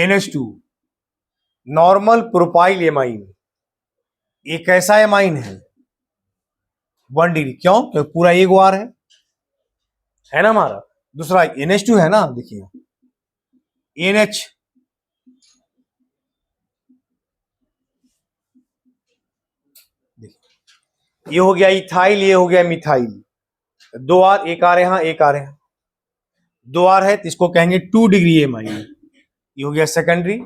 NH2 नॉर्मल प्रोपाइल एमाइन, एक ऐसा एमाइन है 1 डिग्री, क्यों, क्योंकि पूरा एक वार है ना हमारा। दूसरा NH2 है ना, देखिए NH, ये हो गया इथाइल, ये हो गया मिथाइल, 2 आर, एक आर यहां, एक आर यहां, 2 आर है तो इसको कहेंगे 2 डिग्री एमाइन। ये हो गया सेकेंडरी।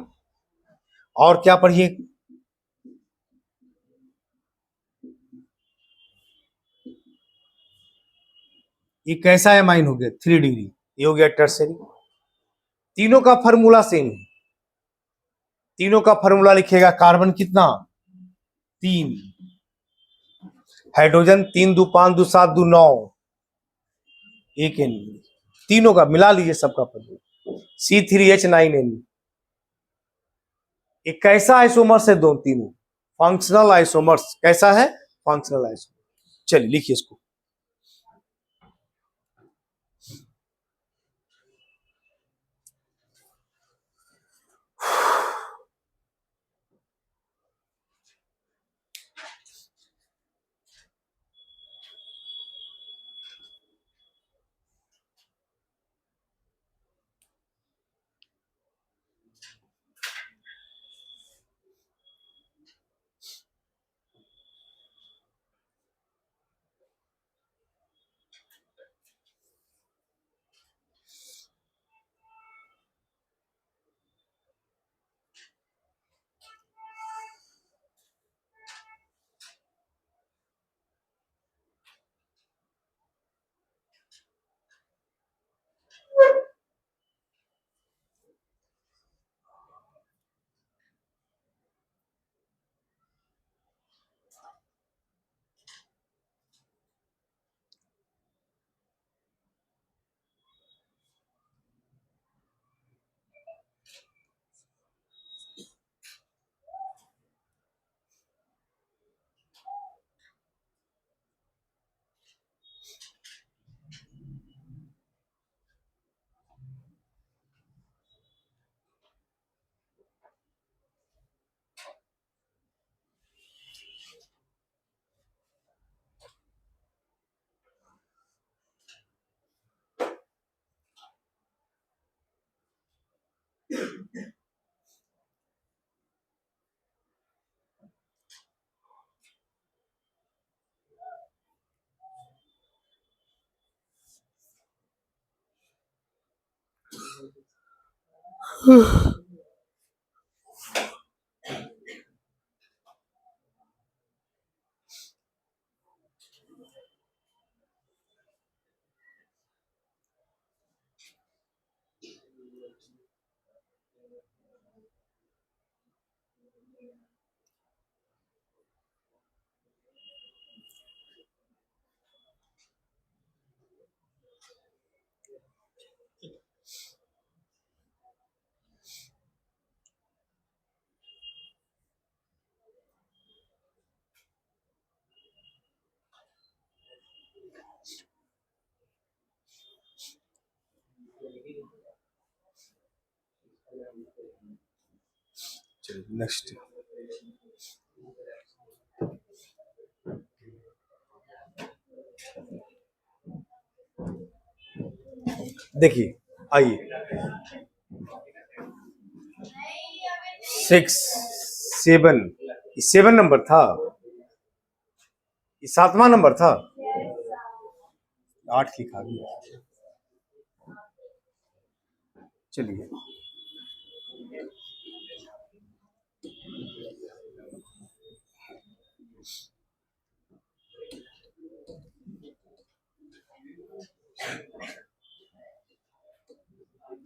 और क्या पढ़िए, ये कैसा एमाइन हो गया, 3 डिग्री, ये हो गया टर्सरी। तीनों का फॉर्मूला सेम है, तीनों का फॉर्मूला लिखिएगा, कार्बन कितना, 3, हाइड्रोजन 3 दू 5 दू 7 दू 9, एक एन, तीनों का मिला लीजिए सबका फॉर्मूला, C3H9N। एक कैसा आइसोमर्स है, दो तीनों फंक्शनल आइसोमर्स। कैसा है, फंक्शनल आइसोमर्स। चलिए लिखिए इसको, चलिए नेक्स्ट। देखिए आइए, 6 7, 7 नंबर था, ये 7वां नंबर था, 8 लिखा दिया। चलिए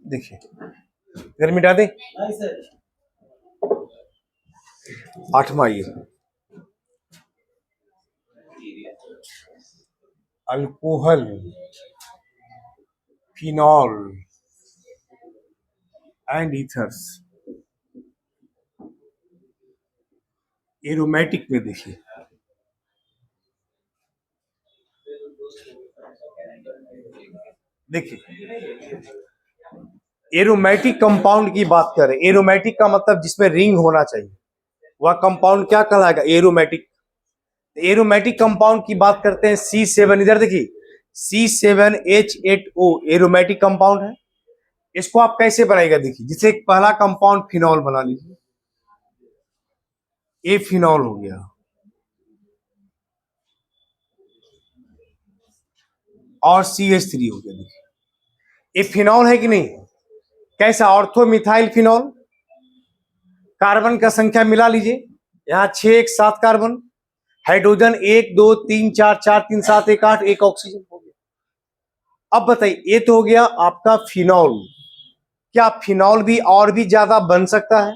देखिए, इधर मिटा दे, 8वां ये alcohol, phenol and ethers. Aromatic में देखिए, एरोमेटिक कंपाउंड की बात करें, एरोमेटिक का मतलब जिसमें रिंग होना चाहिए, वह कंपाउंड क्या कहलाएगा? एरोमेटिक। एरोमेटिक कंपाउंड की बात करते हैं C7, इधर देखिए C7H8O एरोमेटिक कंपाउंड है। इसको आप कैसे बनाएगा? देखिए, जिसे पहला कंपाउंड फिनॉल बना लीजिए, ए फिनॉल हो गया, और CH3 हो गया। देखिए, ये फिनॉल है कि नहीं? कैसा? ऑर्थोमिथाइल फिनॉल। कार्बन का संख्या मिला लीजिए, यहां 6 1 7 कार्बन, हाइड्रोजन 1 2 3 4 4 3 7 1 8, एक ऑक्सीजन हो गया। अब बताइए, ये तो हो गया आपका फिनॉल। क्या फिनॉल भी और भी ज्यादा बन सकता है?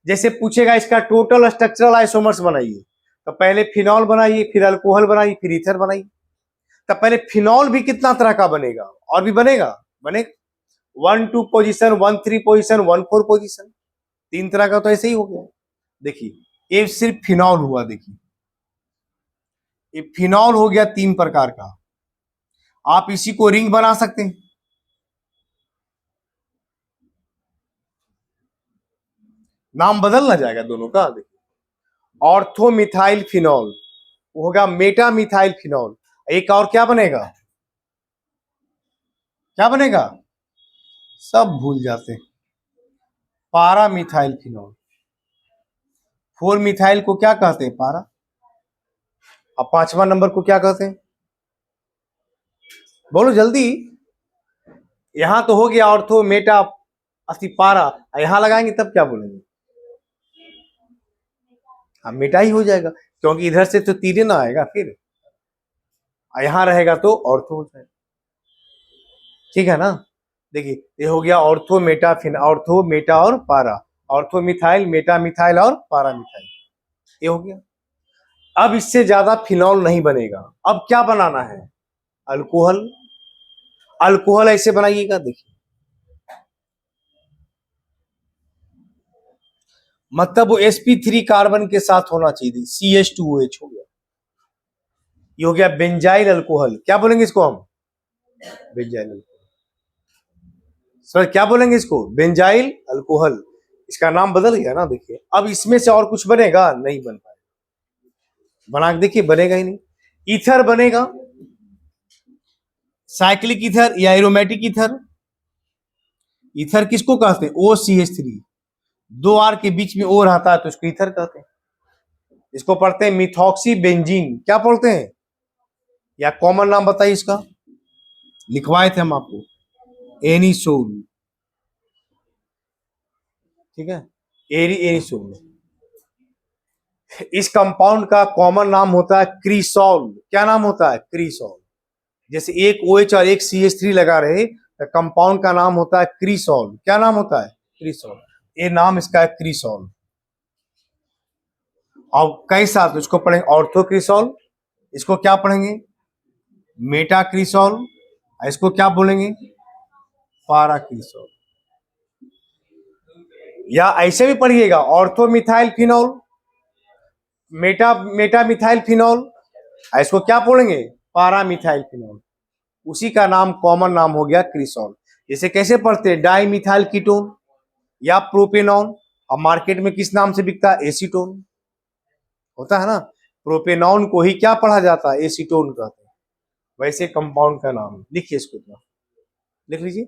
जैसे पूछेगा इसका टोटल स्ट्रक्चरल आइसोमर्स बनाइए, तो पहले फिनॉल बनाइए, फिर अल्कोहल बनाइए, फिर ईथर बनाइए। तब पहले फिनॉल भी कितना तरह का बनेगा? और भी बनेगा, बनेगा 1 2 पोजीशन, 1 3 पोजीशन, 1 4 पोजीशन, 3 तरह का तो ऐसे ही हो गया। देखिए, ये सिर्फ फिनॉल हुआ। देखिए, ये फिनॉल हो गया 3 प्रकार का। आप इसी को रिंग बना सकते हैं। नाम बदलना जाएगा दोनों का। देखिए, ऑर्थोमिथाइल फिनॉल होगा मेटामिथाइल फिनॉल। एक और क्या बनेगा? क्या बनेगा? सब भूल जाते हैं। पारामिथाइल फिनॉल। 4 मिथाइल को क्या कहते हैं? पारा। अब 5वां नंबर को क्या कहते हैं? बोलो जल्दी। यहां तो हो गया ऑर्थो मेटा अस्थि पारा, यहां लगाएंगे तब क्या बोलेंगे? हाँ, मेटा ही हो जाएगा, क्योंकि इधर से तो तीरे ना आएगा, फिर यहां रहेगा तो ऑर्थो हो जाएगा। ठीक है ना? देखिए, ये हो गया ऑर्थो मेटा फिन, ऑर्थो मेटा और para, ortho methyl, Meta methyl और पारा मिथाइल, ये हो गया। अब इससे ज्यादा फिनॉल नहीं बनेगा। अब क्या बनाना है? अल्कोहल। अल्कोहल ऐसे बनाइएगा, देखिए, मतलब वो sp3 कार्बन के साथ होना चाहिए, CH2OH हो गया। ये हो गया बेंजाइल अल्कोहल। क्या बोलेंगे इसको हम? Benzyl alcohol. सर क्या बोलेंगे इसको? Benzyl alcohol. इसका नाम बदल गया ना। देखिए, अब इसमें से और कुछ बनेगा? नहीं बन पाएगा। बना के देखिए, बनेगा ही नहीं। ईथर बनेगा, साइक्लिक ईथर या एरोमेटिक ईथर। ईथर किसको कहते हैं? OCH3, 2 R के बीच में O रहता है तो इसको ईथर कहते हैं। इसको पढ़ते हैं मिथॉक्सी बेंजीन। क्या पढ़ते हैं? या कॉमन नाम बताइए इसका, लिखवाए थे हम आपको, एनिसोल। ठीक है, एनिसोल। इस कंपाउंड का कॉमन नाम होता है क्रीसॉल। क्या नाम होता है? क्रीसॉल। जैसे एक OH और एक CH3 लगा रहे तो कंपाउंड का नाम होता है क्रीसॉल। क्या नाम होता है? क्रीसॉल। ये नाम इसका है क्रीसॉल। और कई साथ इसको पढ़ेंगे ऑर्थोक्रीसॉल, इसको क्या पढ़ेंगे? मेटाक्रीसॉल, इसको क्या बोलेंगे? पाराक्रीसॉल। या ऐसे भी पढ़िएगा, ऑर्थोमिथाइल फिनॉल, मेटामिथाइल फिनॉल, इसको क्या बोलेंगे? पारामिथाइल फिनॉल। उसी का नाम, कॉमन नाम हो गया क्रीसॉल। इसे कैसे पढ़ते हैं? डाइमिथाइल कीटोन या प्रोपेनॉन। अब मार्केट में किस नाम से बिकता है? एसीटोन होता है ना। प्रोपेनॉन को ही क्या पढ़ा जाता है? एसीटोन कहते हैं। वैसे कंपाउंड का नाम लिखिए, इसको इतना लिख लीजिए।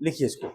लिखिए इसको।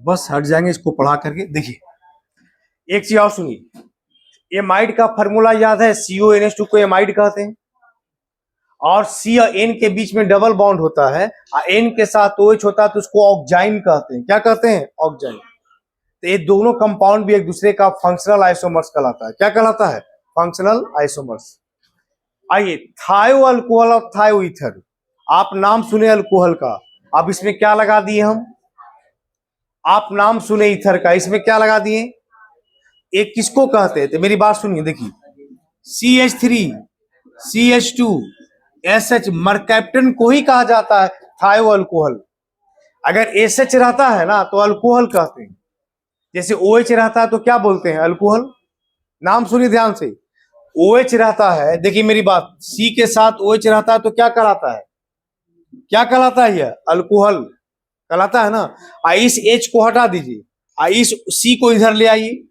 बस हट जाएंगे इसको पढ़ा करके। देखिए एक चीज और सुनिए, एमाइड का फॉर्मूला याद है, CONH2 को एमाइड कहते हैं, और C और N के बीच में डबल बॉन्ड होता है और N के साथ OH होता है तो उसको ऑक्जाइन कहते हैं। क्या कहते हैं? ऑक्जाइन। तो ये दोनों कंपाउंड भी एक दूसरे का फंक्शनल आइसोमर्स कहलाता है। क्या कहलाता है? Functional isomers. आइए, थायो अल्कोहल और थायो ईथर, आप नाम सुने अल्कोहल का, अब इसमें क्या लगा दिए हम? आप नाम सुने ईथर का, इसमें क्या लगा दिए? एक किसको कहते हैं? तो मेरी बात सुनिए, देखिए CH3 CH2 SH मरकैप्टन को ही कहा जाता है थायो अल्कोहल। अगर SH रहता है ना तो अल्कोहल कहते हैं, जैसे OH रहता है तो क्या बोलते हैं? अल्कोहल। नाम सुनिए ध्यान से, OH रहता है, देखिए मेरी बात, C के साथ OH रहता है तो क्या कहलाता है? क्या कहलाता है? यह अल्कोहल कहलाता है ना। इस H को हटा दीजिए, इस C को इधर ले आइए,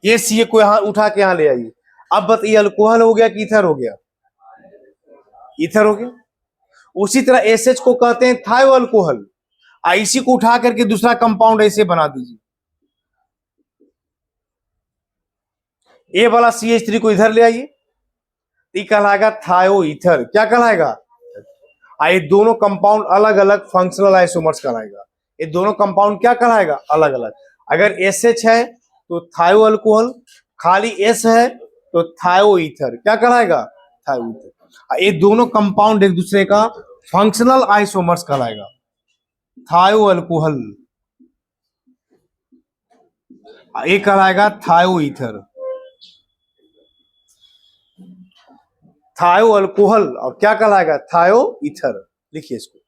ये C को यहां उठा के यहां ले आइए। अब बताइए अल्कोहल हो गया कि ईथर हो गया? ईथर हो गया। उसी तरह एसएच को कहते हैं थायो अल्कोहल, इसी को उठा करके दूसरा कंपाउंड ऐसे बना दीजिए, ए वाला CH3 को इधर ले आइए, ये कहलाएगा थायो ईथर। क्या कहलाएगा? ये दोनों कंपाउंड अलग अलग फंक्शनल आइसोमर्स कहलाएगा। ये दोनों कंपाउंड क्या कहलाएगा? अलग अलग। अगर SH है तो थायो अल्कोहल, खाली S है तो थायो ईथर। क्या कहलाएगा? थायो ईथर। ये दोनों कंपाउंड एक दूसरे का फंक्शनल आइसोमर्स कहलाएगा, थायो अल्कोहल, ये कहलाएगा थायो ईथर। थायो अल्कोहल और क्या कहलाएगा? थायो ईथर। लिखिए इसको।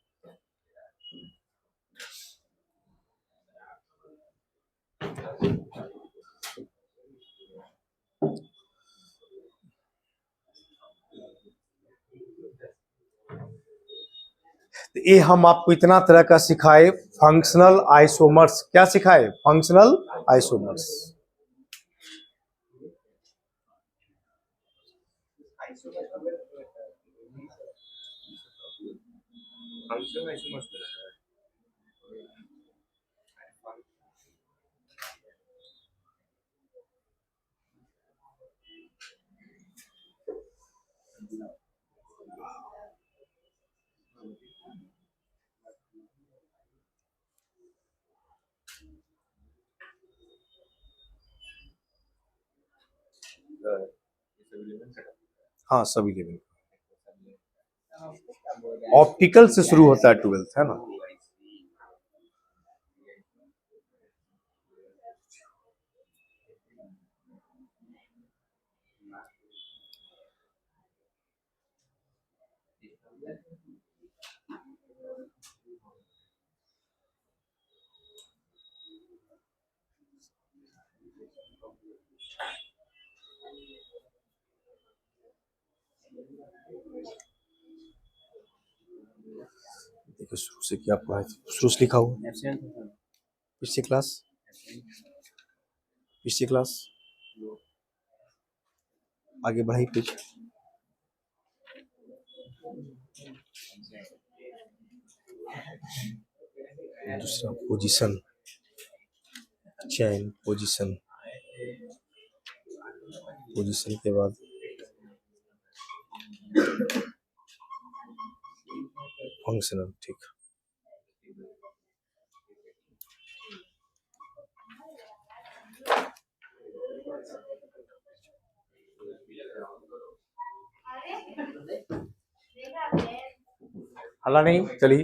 तो ये हम आपको इतना तरह का सिखाए, फंक्शनल आइसोमर्स। क्या सिखाए? Functional isomers. हाँ सभी लेवल, ऑप्टिकल से शुरू होता है 12th, है ना। देखिए शुरू से क्या पढ़ा है, शुरू से लिखा हुआ पिछली क्लास, पिछली क्लास आगे बढ़ाई पेज। दूसरा पोजीशन, चेन पोजीशन, पोजीशन के बाद फंक्शनल। ठीक, हला नहीं, चलिए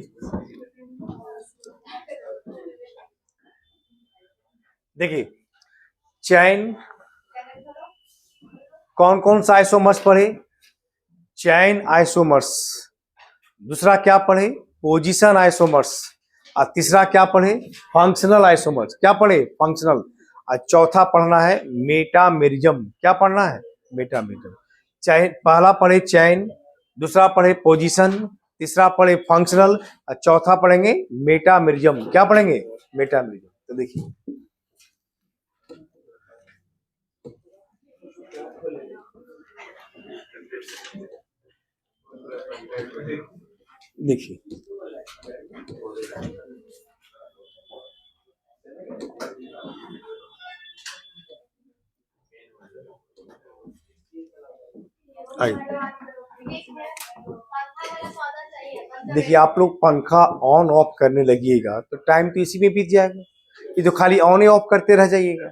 देखिए, चैन कौन कौन सा आइसोमर्स पढ़े? चैन आइसोमर्स। दूसरा क्या पढ़े? Position isomers. और तीसरा क्या पढ़े? Functional isomers. क्या पढ़े? फंक्शनल। और चौथा पढ़ना है मेटामेरिज्म। क्या पढ़ना है? मेटामेरिज्म। चैन पहला पढ़े चैन, दूसरा पढ़े पोजीशन, तीसरा पढ़े फंक्शनल और चौथा पढ़ेंगे मेटामेरिज्म। क्या पढ़ेंगे? मेटामेरिज्म। तो देखिए, देखिए आइए, देखिए आप लोग पंखा ऑन ऑफ करने लगिएगा तो टाइम तो इसी में बीत जाएगा। ये तो खाली ऑन ही ऑफ करते रह जाइएगा।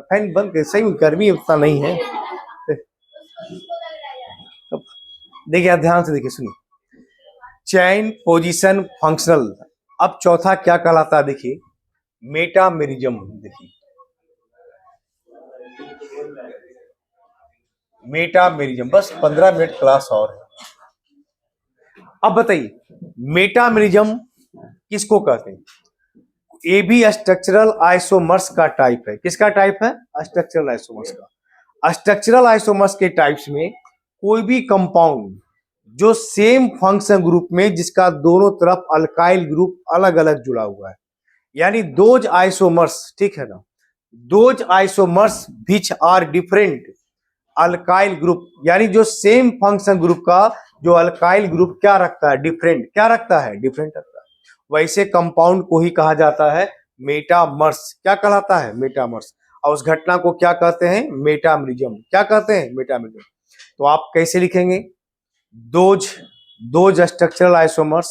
फैन बंद कर, सही में गर्मी उतना नहीं है। देखिए आप ध्यान से देखिए, सुनिए, चैन पोजीशन फंक्शनल। अब चौथा क्या कहलाता है? देखिए मेटामेरिज्म। देखिए मेटामेरिज्म। बस 15 मिनट क्लास और है। अब बताइए मेटामेरिज्म किसको कहते हैं? ये भी स्ट्रक्चरल आइसोमर्स का टाइप है। किसका टाइप है? स्ट्रक्चरल आइसोमर्स का। स्ट्रक्चरल आइसोमर्स के टाइप्स में कोई भी कंपाउंड जो सेम फंक्शन ग्रुप में जिसका दोनों तरफ अल्काइल ग्रुप अलग अलग जुड़ा हुआ है, यानी दोज आइसोमर्स, ठीक है ना, those isomers which are different alkyl group, यानी जो सेम फंक्शन ग्रुप का जो अल्काइल ग्रुप क्या रखता है? डिफरेंट। क्या रखता है? डिफरेंट रखता है। वैसे कंपाउंड को ही कहा जाता है मेटामर्स। क्या कहलाता है? मेटामर्स। और उस घटना को क्या कहते हैं? मेटामेरिज्म। क्या कहते हैं? मेटामेरिज्म। तो आप कैसे लिखेंगे? Those those structural isomers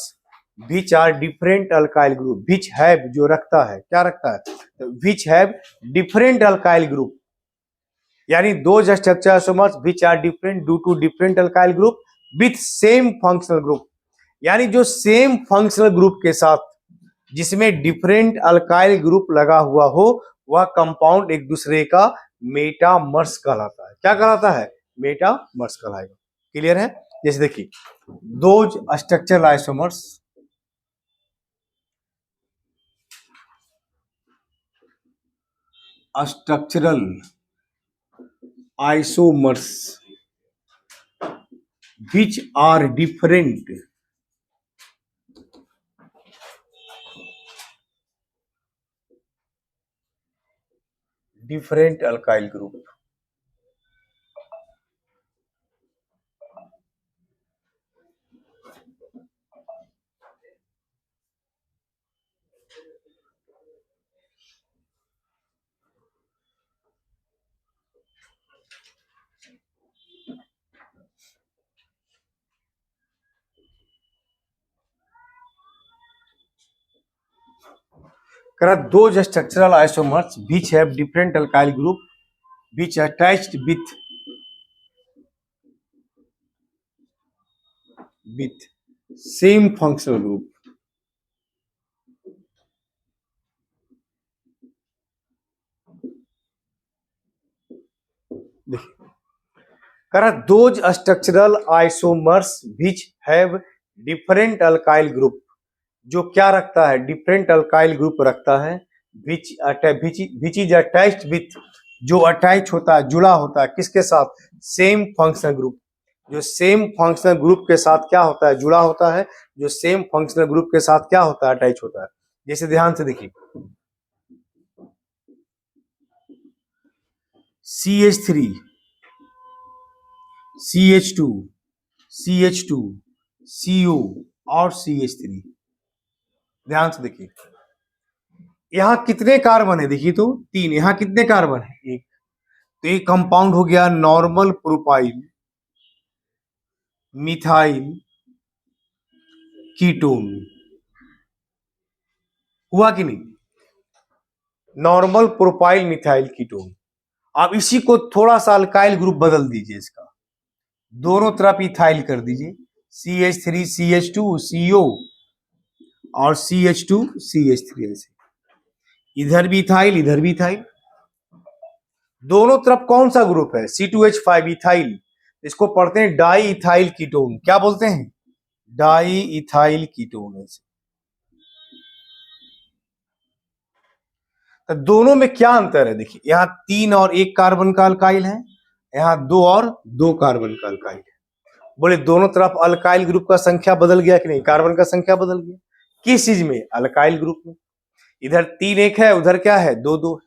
which are different alkyl group, which have जो रखता है, क्या रखता है? तो which have different alkyl group, यानी those structural isomers which are different due to different alkyl group with same functional group, यानी जो सेम फंक्शनल ग्रुप के साथ जिसमें डिफरेंट अल्काइल ग्रुप लगा हुआ हो वह कंपाउंड एक दूसरे का मेटामर्स कहलाता है। क्या कहलाता है? मेटामर्स कहलाएगा। क्लियर है? जैसे देखिए, those structural isomers structural isomers which are different different alkyl group. those structural isomers which have different alkyl group which attached with same functional group। those structural isomers which have different alkyl group, जो क्या रखता है? Different alkyl group रखता है। Which is attached with, जो attach होता है, जुड़ा होता है किसके साथ? Same functional group. जो सेम फंक्शनल ग्रुप के साथ क्या होता है? जुड़ा होता है। जो सेम फंक्शनल ग्रुप के साथ क्या होता है? अटैच होता है। जैसे ध्यान से देखिए, CH3, CH2, CH2, CO और CH3। ध्यान से देखिए, यहां कितने कार्बन है, देखिए तो 3, यहां कितने कार्बन है, 1। तो एक कंपाउंड हो गया नॉर्मल प्रोपाइल मिथाइल कीटोन। हुआ कि नहीं? Normal propyl methyl ketone. अब इसी को थोड़ा सा अल्काइल ग्रुप बदल दीजिए, इसका दोनों तरफ इथाइल कर दीजिए, CH3 CH2 CO और CH2 CH3 ऐसे, इधर भी इथाइल इधर भी इथाइल, दोनों तरफ कौन सा ग्रुप है, C2H5 इथाइल। इसको पढ़ते हैं डाई इथाइल कीटोन। क्या बोलते हैं? Di ethyl ketone. ऐसे तो दोनों में क्या अंतर है, देखिए यहाँ 3 और 1 कार्बन का अल्काइल है, यहाँ 2 और 2 कार्बन का अल्काइल है। बोले दोनों तरफ अल्काइल ग्रुप का संख्या बदल गया कि नहीं? कार्बन का संख्या बदल गया। किस चीज में? अल्काइल ग्रुप में। इधर 3 1 है, उधर क्या है, 2 2।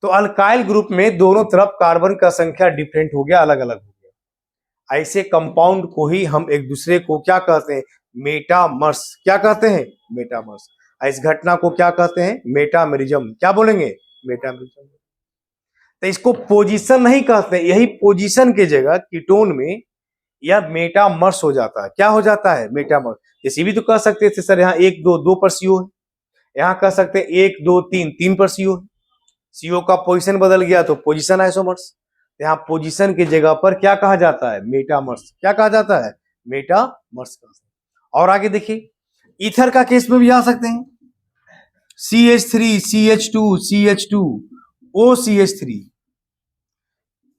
तो अल्काइल ग्रुप में दोनों तरफ कार्बन का संख्या डिफरेंट हो गया, अलग अलग हो गया। ऐसे कंपाउंड को ही हम एक दूसरे को क्या कहते हैं? मेटामर्स। क्या कहते हैं? मेटामर्स। इस घटना को क्या कहते हैं? मेटामेरिज्म। क्या बोलेंगे? मेटामेरिज्म। तो इसको पोजीशन नहीं कहते, यही पोजीशन के जगह कीटोन में यह मेटामर्स हो जाता है। क्या हो जाता है? मेटामर्स। जैसे भी तो कह सकते थे सर, यहाँ 1 2 2 पर सीओ है, यहाँ कह सकते हैं 1 2 3 3 पर सीओ है। सीओ का पोजीशन बदल गया तो पोजीशन आइसोमर्स। यहाँ पोजीशन की जगह पर क्या कहा जाता है? मेटामर्स। क्या कहा जाता है? मेटामर्स। और आगे देखिए, ईथर का केस में भी आ सकते हैं, CH3 CH2 CH2 OCH3,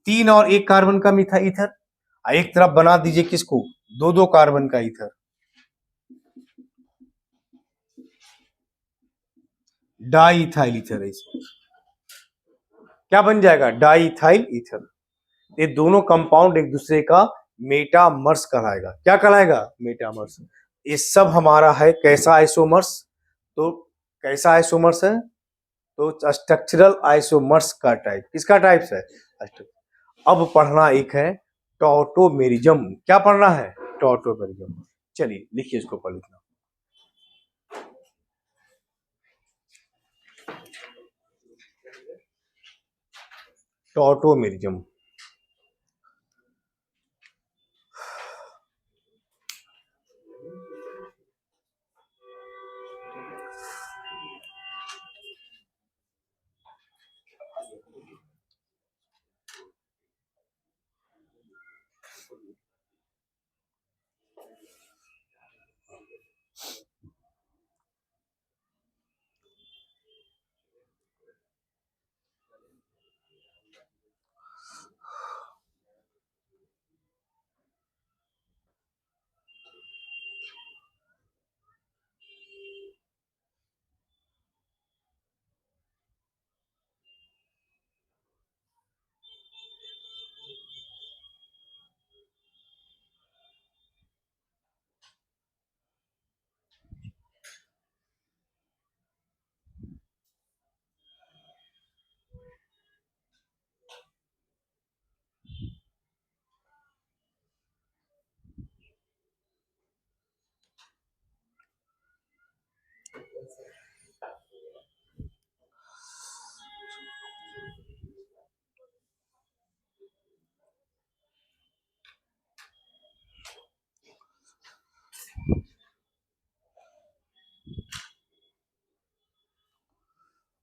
3 और 1 कार्बन का मिथा ईथर। एक तरफ बना दीजिए किसको? 2 2 कार्बन का ईथर, डाई इथाइल ईथर। क्या बन जाएगा? Di ethyl ether. ये दोनों कंपाउंड एक दूसरे का मेटामर्स कहलाएगा। क्या कहलाएगा? मेटामर्स। ये सब हमारा है कैसा आइसोमर्स? तो कैसा आइसोमर्स है? तो स्ट्रक्चरल आइसोमर्स का टाइप। किसका टाइप है? अब पढ़ना एक है टॉटोमेरिज्म। क्या पढ़ना है? टॉटोमेरिज्म। चलिए लिखिए इसको, पढ़ लिखना। टॉटोमेरिज्म।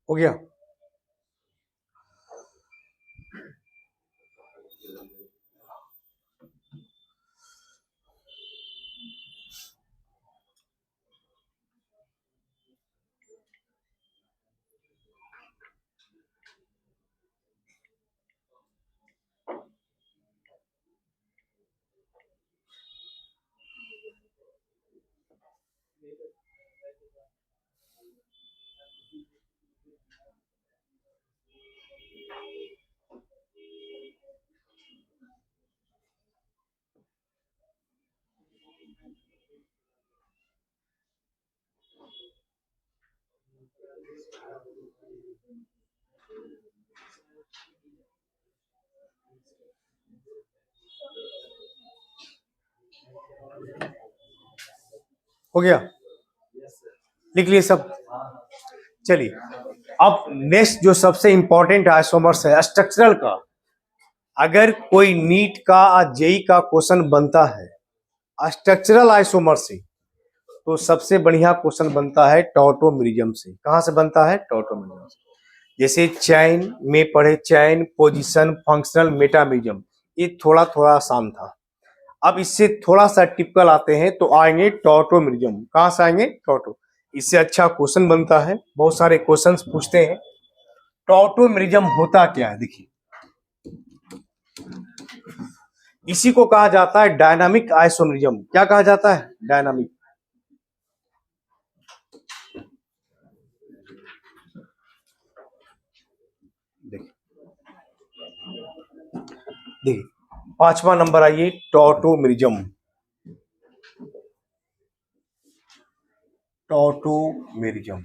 हो गया? हो गया, लिख लिए सब। चलिए अब नेक्स्ट जो सबसे इंपॉर्टेंट आइसोमर्स है स्ट्रक्चरल का, अगर कोई नीट का जेई का क्वेश्चन बनता है स्ट्रक्चरल आइसोमर से, तो सबसे बढ़िया क्वेश्चन बनता है टॉटोमेरिज्म से। कहां से बनता है? टॉटोमेरिज्म से। जैसे चैन में पढ़े, चैन, पोजीशन, फंक्शनल, मेटामेरिज्म, ये थोड़ा थोड़ा आसान था। अब इससे थोड़ा सा टिपिकल आते हैं तो आएंगे टॉटोमेरिज्म। कहां से आएंगे? टॉटो। इससे अच्छा क्वेश्चन बनता है, बहुत सारे क्वेश्चंस पूछते हैं। टॉटोमेरिज्म होता क्या है? देखिए, इसी को कहा जाता है डायनामिक आइसोमेरिज्म। क्या कहा जाता है? डायनामिक। देखिए पांचवा नंबर आइए, टॉटोमेरिज्म। टॉटोमेरिज्म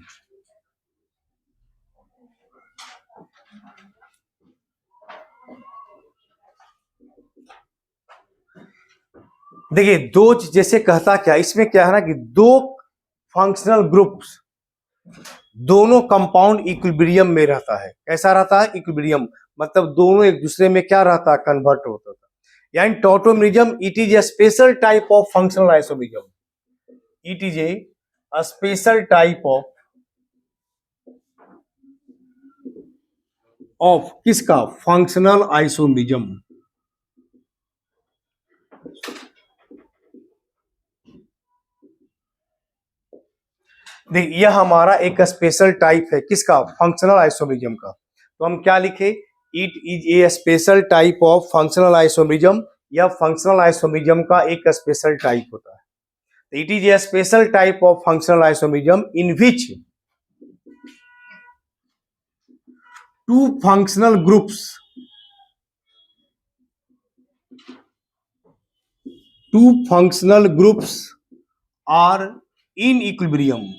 देखिए दो, जैसे कहता क्या, इसमें क्या है ना कि दो फंक्शनल ग्रुप्स, दोनों कंपाउंड इक्विलिब्रियम में रहता है। कैसा रहता है? इक्विलिब्रियम, मतलब दोनों एक दूसरे में क्या रहता है? कन्वर्ट होता था। यानी tautomerism it is a special type of functional isomerism. It is a special type of किसका? Functional isomerism. देखिए यह हमारा एक स्पेशल टाइप है किसका? फंक्शनल आइसोमेरिज्म का। तो हम क्या लिखे? It is a special type of functional isomerism. यह फंक्शनल आइसोमेरिज्म का एक स्पेशल टाइप होता है। It is a special type of functional isomerism in which two functional groups are in equilibrium.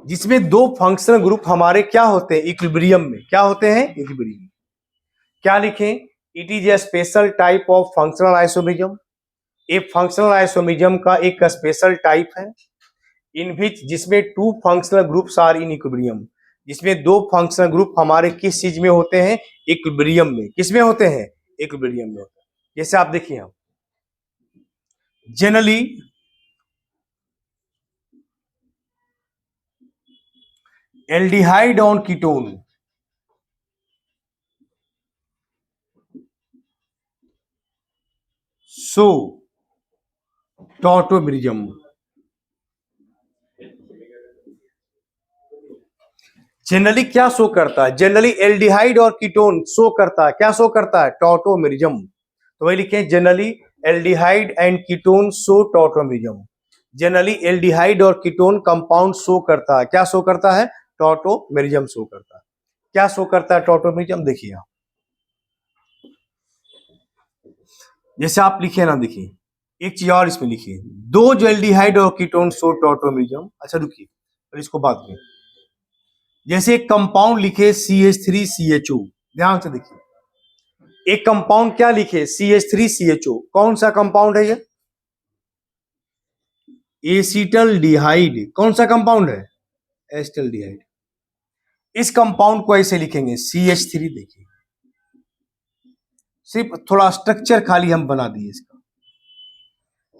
जिसमें दो फंक्शनल ग्रुप हमारे क्या होते हैं? इक्विलिब्रियम में। क्या होते हैं? इक्विलिब्रियम। क्या लिखें? It is a special type of functional isomerism. एक फंक्शनल आइसोमेरिज्म का एक स्पेशल टाइप है इन विच, जिसमें two functional groups are in equilibrium. जिसमें दो फंक्शनल ग्रुप हमारे किस चीज में होते हैं? इक्विलिब्रियम में। किसमें होते हैं? इक्विलिब्रियम में होते हैं। जैसे आप देखिए, हम generally aldehyde on ketone so tautomerism. Generally क्या शो करता है? जनरली एल्डिहाइड और कीटोन शो करता है। क्या शो करता है? टॉटोमेरिज्म। तो वही लिखे, generally aldehyde and ketone show tautomerism. Generally aldehyde और कीटोन कंपाउंड शो करता है। क्या शो करता है? टॉटोमेरिज्म शो करता है। क्या शो करता है टॉटोमेरिज्म? देखिए आप, जैसे आप लिखिए ना, देखिए एक चीज और इसमें लिखिए, दो जो एल्डिहाइड और कीटोन शो टॉटोमेरिज्म। अच्छा रुकिए, और इसको बात करें। जैसे एक कंपाउंड लिखे CH3CHO, ध्यान से देखिए, एक कंपाउंड क्या लिखे? CH3CHO। कौन सा कंपाउंड है ये? एसिटल्डिहाइड। कौन सा कंपाउंड है? एसिटल्डिहाइड। इस कंपाउंड को ऐसे लिखेंगे CH3। देखिए सिर्फ थोड़ा स्ट्रक्चर खाली हम बना दिए इसका।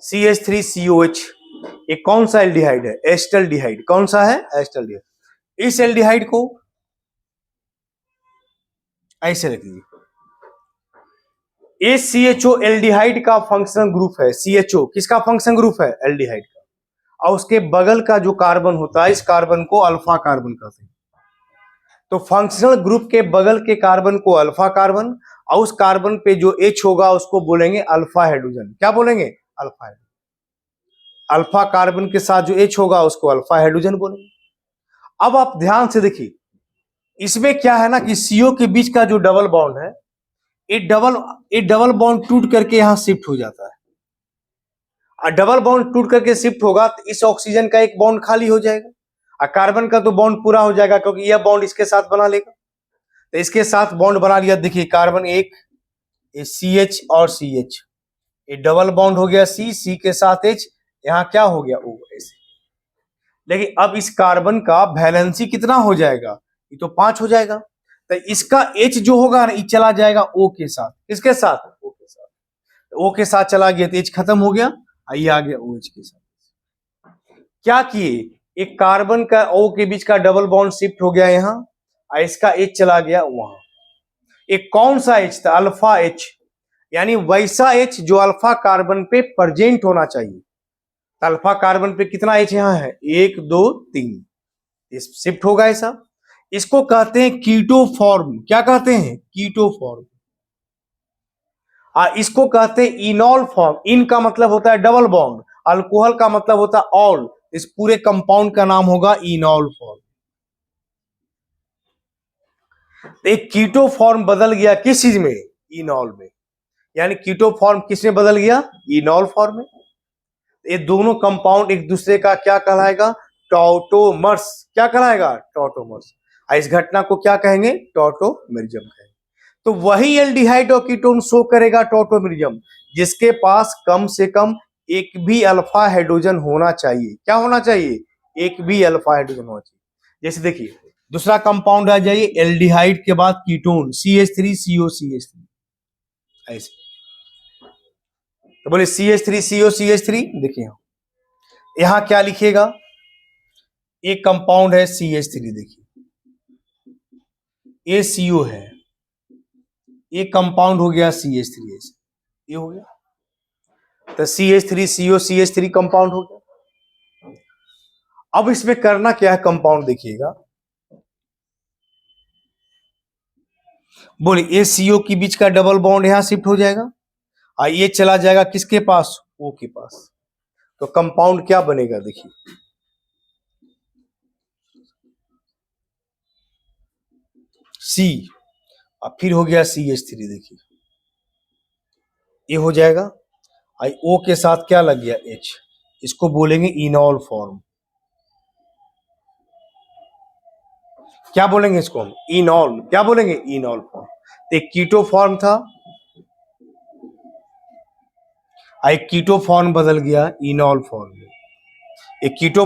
CH3COH एक कौन सा एल्डिहाइड है? एसिटल्डिहाइड। कौन सा है? एसिटल्डिहाइड। इस एल्डिहाइड को ऐसे रख दीजिए। CHO एल्डिहाइड का फंक्शनल ग्रुप है। CHO किसका फंक्शनल ग्रुप है? एल्डिहाइड का। और उसके बगल का जो कार्बन होता है, इस कार्बन को अल्फा कार्बन कहते हैं। तो फंक्शनल ग्रुप के बगल के कार्बन को अल्फा कार्बन, और उस कार्बन पे जो H होगा उसको बोलेंगे अल्फा हाइड्रोजन। क्या बोलेंगे? Alpha hydrogen. अल्फा कार्बन के साथ जो H होगा उसको अल्फा हाइड्रोजन बोलेंगे। अब आप ध्यान से देखिए, इसमें क्या है ना कि CO के बीच का जो डबल बॉन्ड है, ये डबल बॉन्ड टूट करके यहां शिफ्ट हो जाता है। और डबल बॉन्ड टूट करके शिफ्ट होगा तो इस ऑक्सीजन का एक बॉन्ड खाली हो जाएगा, और कार्बन का तो बॉन्ड पूरा हो जाएगा, क्योंकि यह बॉन्ड इसके साथ बना लेगा। तो इसके साथ बॉन्ड बना लिया। देखिए कार्बन 1 ये CH और CH, ये डबल बॉन्ड हो गया C के साथ H, यहाँ क्या हो गया O ऐसे। लेकिन अब इस कार्बन का वैलेंसी कितना हो जाएगा, ये तो 5 हो जाएगा, तो इसका H जो होगा ना ये चला जाएगा O के साथ, किसके साथ, O के साथ, O के साथ चला गया तो H खत्म हो गया, ये आ गया OH के साथ। क्या किए, एक कार्बन का O के बीच का डबल बॉन्ड शिफ्ट हो गया यहाँ, और इसका H चला गया वहां। एक कौन सा H था, अल्फा H, यानी वैसा H जो अल्फा कार्बन पे प्रेजेंट होना चाहिए। अल्फा कार्बन पे कितना H यहाँ है, 1 2 3, इस शिफ्ट होगा ऐसा। इसको कहते हैं कीटो फॉर्म, क्या कहते हैं, कीटो फॉर्म। इसको कहते हैं इनॉल फॉर्म। इन का मतलब होता है डबल बॉन्ड, अल्कोहल का मतलब होता है ऑल, इस पूरे कंपाउंड का नाम होगा इनॉल फॉर्म। एक कीटो फॉर्म बदल गया किस चीज में, इनॉल में, यानी कीटो फॉर्म किसमें बदल गया, इनॉल फॉर्म में। ये दोनों कंपाउंड एक दूसरे का क्या कहलाएगा, टॉटोमर्स, क्या कहलाएगा, टॉटोमर्स। इस घटना को क्या कहेंगे, टॉटोमेरिज्म कहेंगे। तो वही एल्डिहाइड और कीटोन शो करेगा टॉटोमेरिज्म, जिसके पास कम से कम एक भी अल्फा हाइड्रोजन होना चाहिए। क्या होना चाहिए, एक भी अल्फा हाइड्रोजन होना चाहिए। जैसे देखिए दूसरा कंपाउंड आ जाइए, एल्डिहाइड के बाद कीटोन CH3COCH3, ऐसे। तो बोले CH3COCH3, देखिए यहां क्या लिखिएगा, एक कंपाउंड है CH3, देखिए ये CO है, एक कंपाउंड हो गया CH3, ऐसे ये हो गया, तो CH3COCH3 कंपाउंड हो गया। अब इसमें करना क्या है, कंपाउंड देखिएगा, बोले ये CO के बीच का डबल बॉन्ड यहां शिफ्ट हो जाएगा, और ये चला जाएगा किसके पास, O के पास। तो कंपाउंड क्या बनेगा, देखिए C, और फिर हो गया CH3, देखिए ये हो जाएगा, और O के साथ क्या लग गया, H, इसको बोलेंगे इनॉल फॉर्म। क्या बोलेंगे इसको हम, इनॉल, क्या बोलेंगे, इनॉल फॉर्म। एक कीटो फॉर्म था, एक कीटो फॉर्म बदल गया इनॉल फॉर्म में। एक कीटो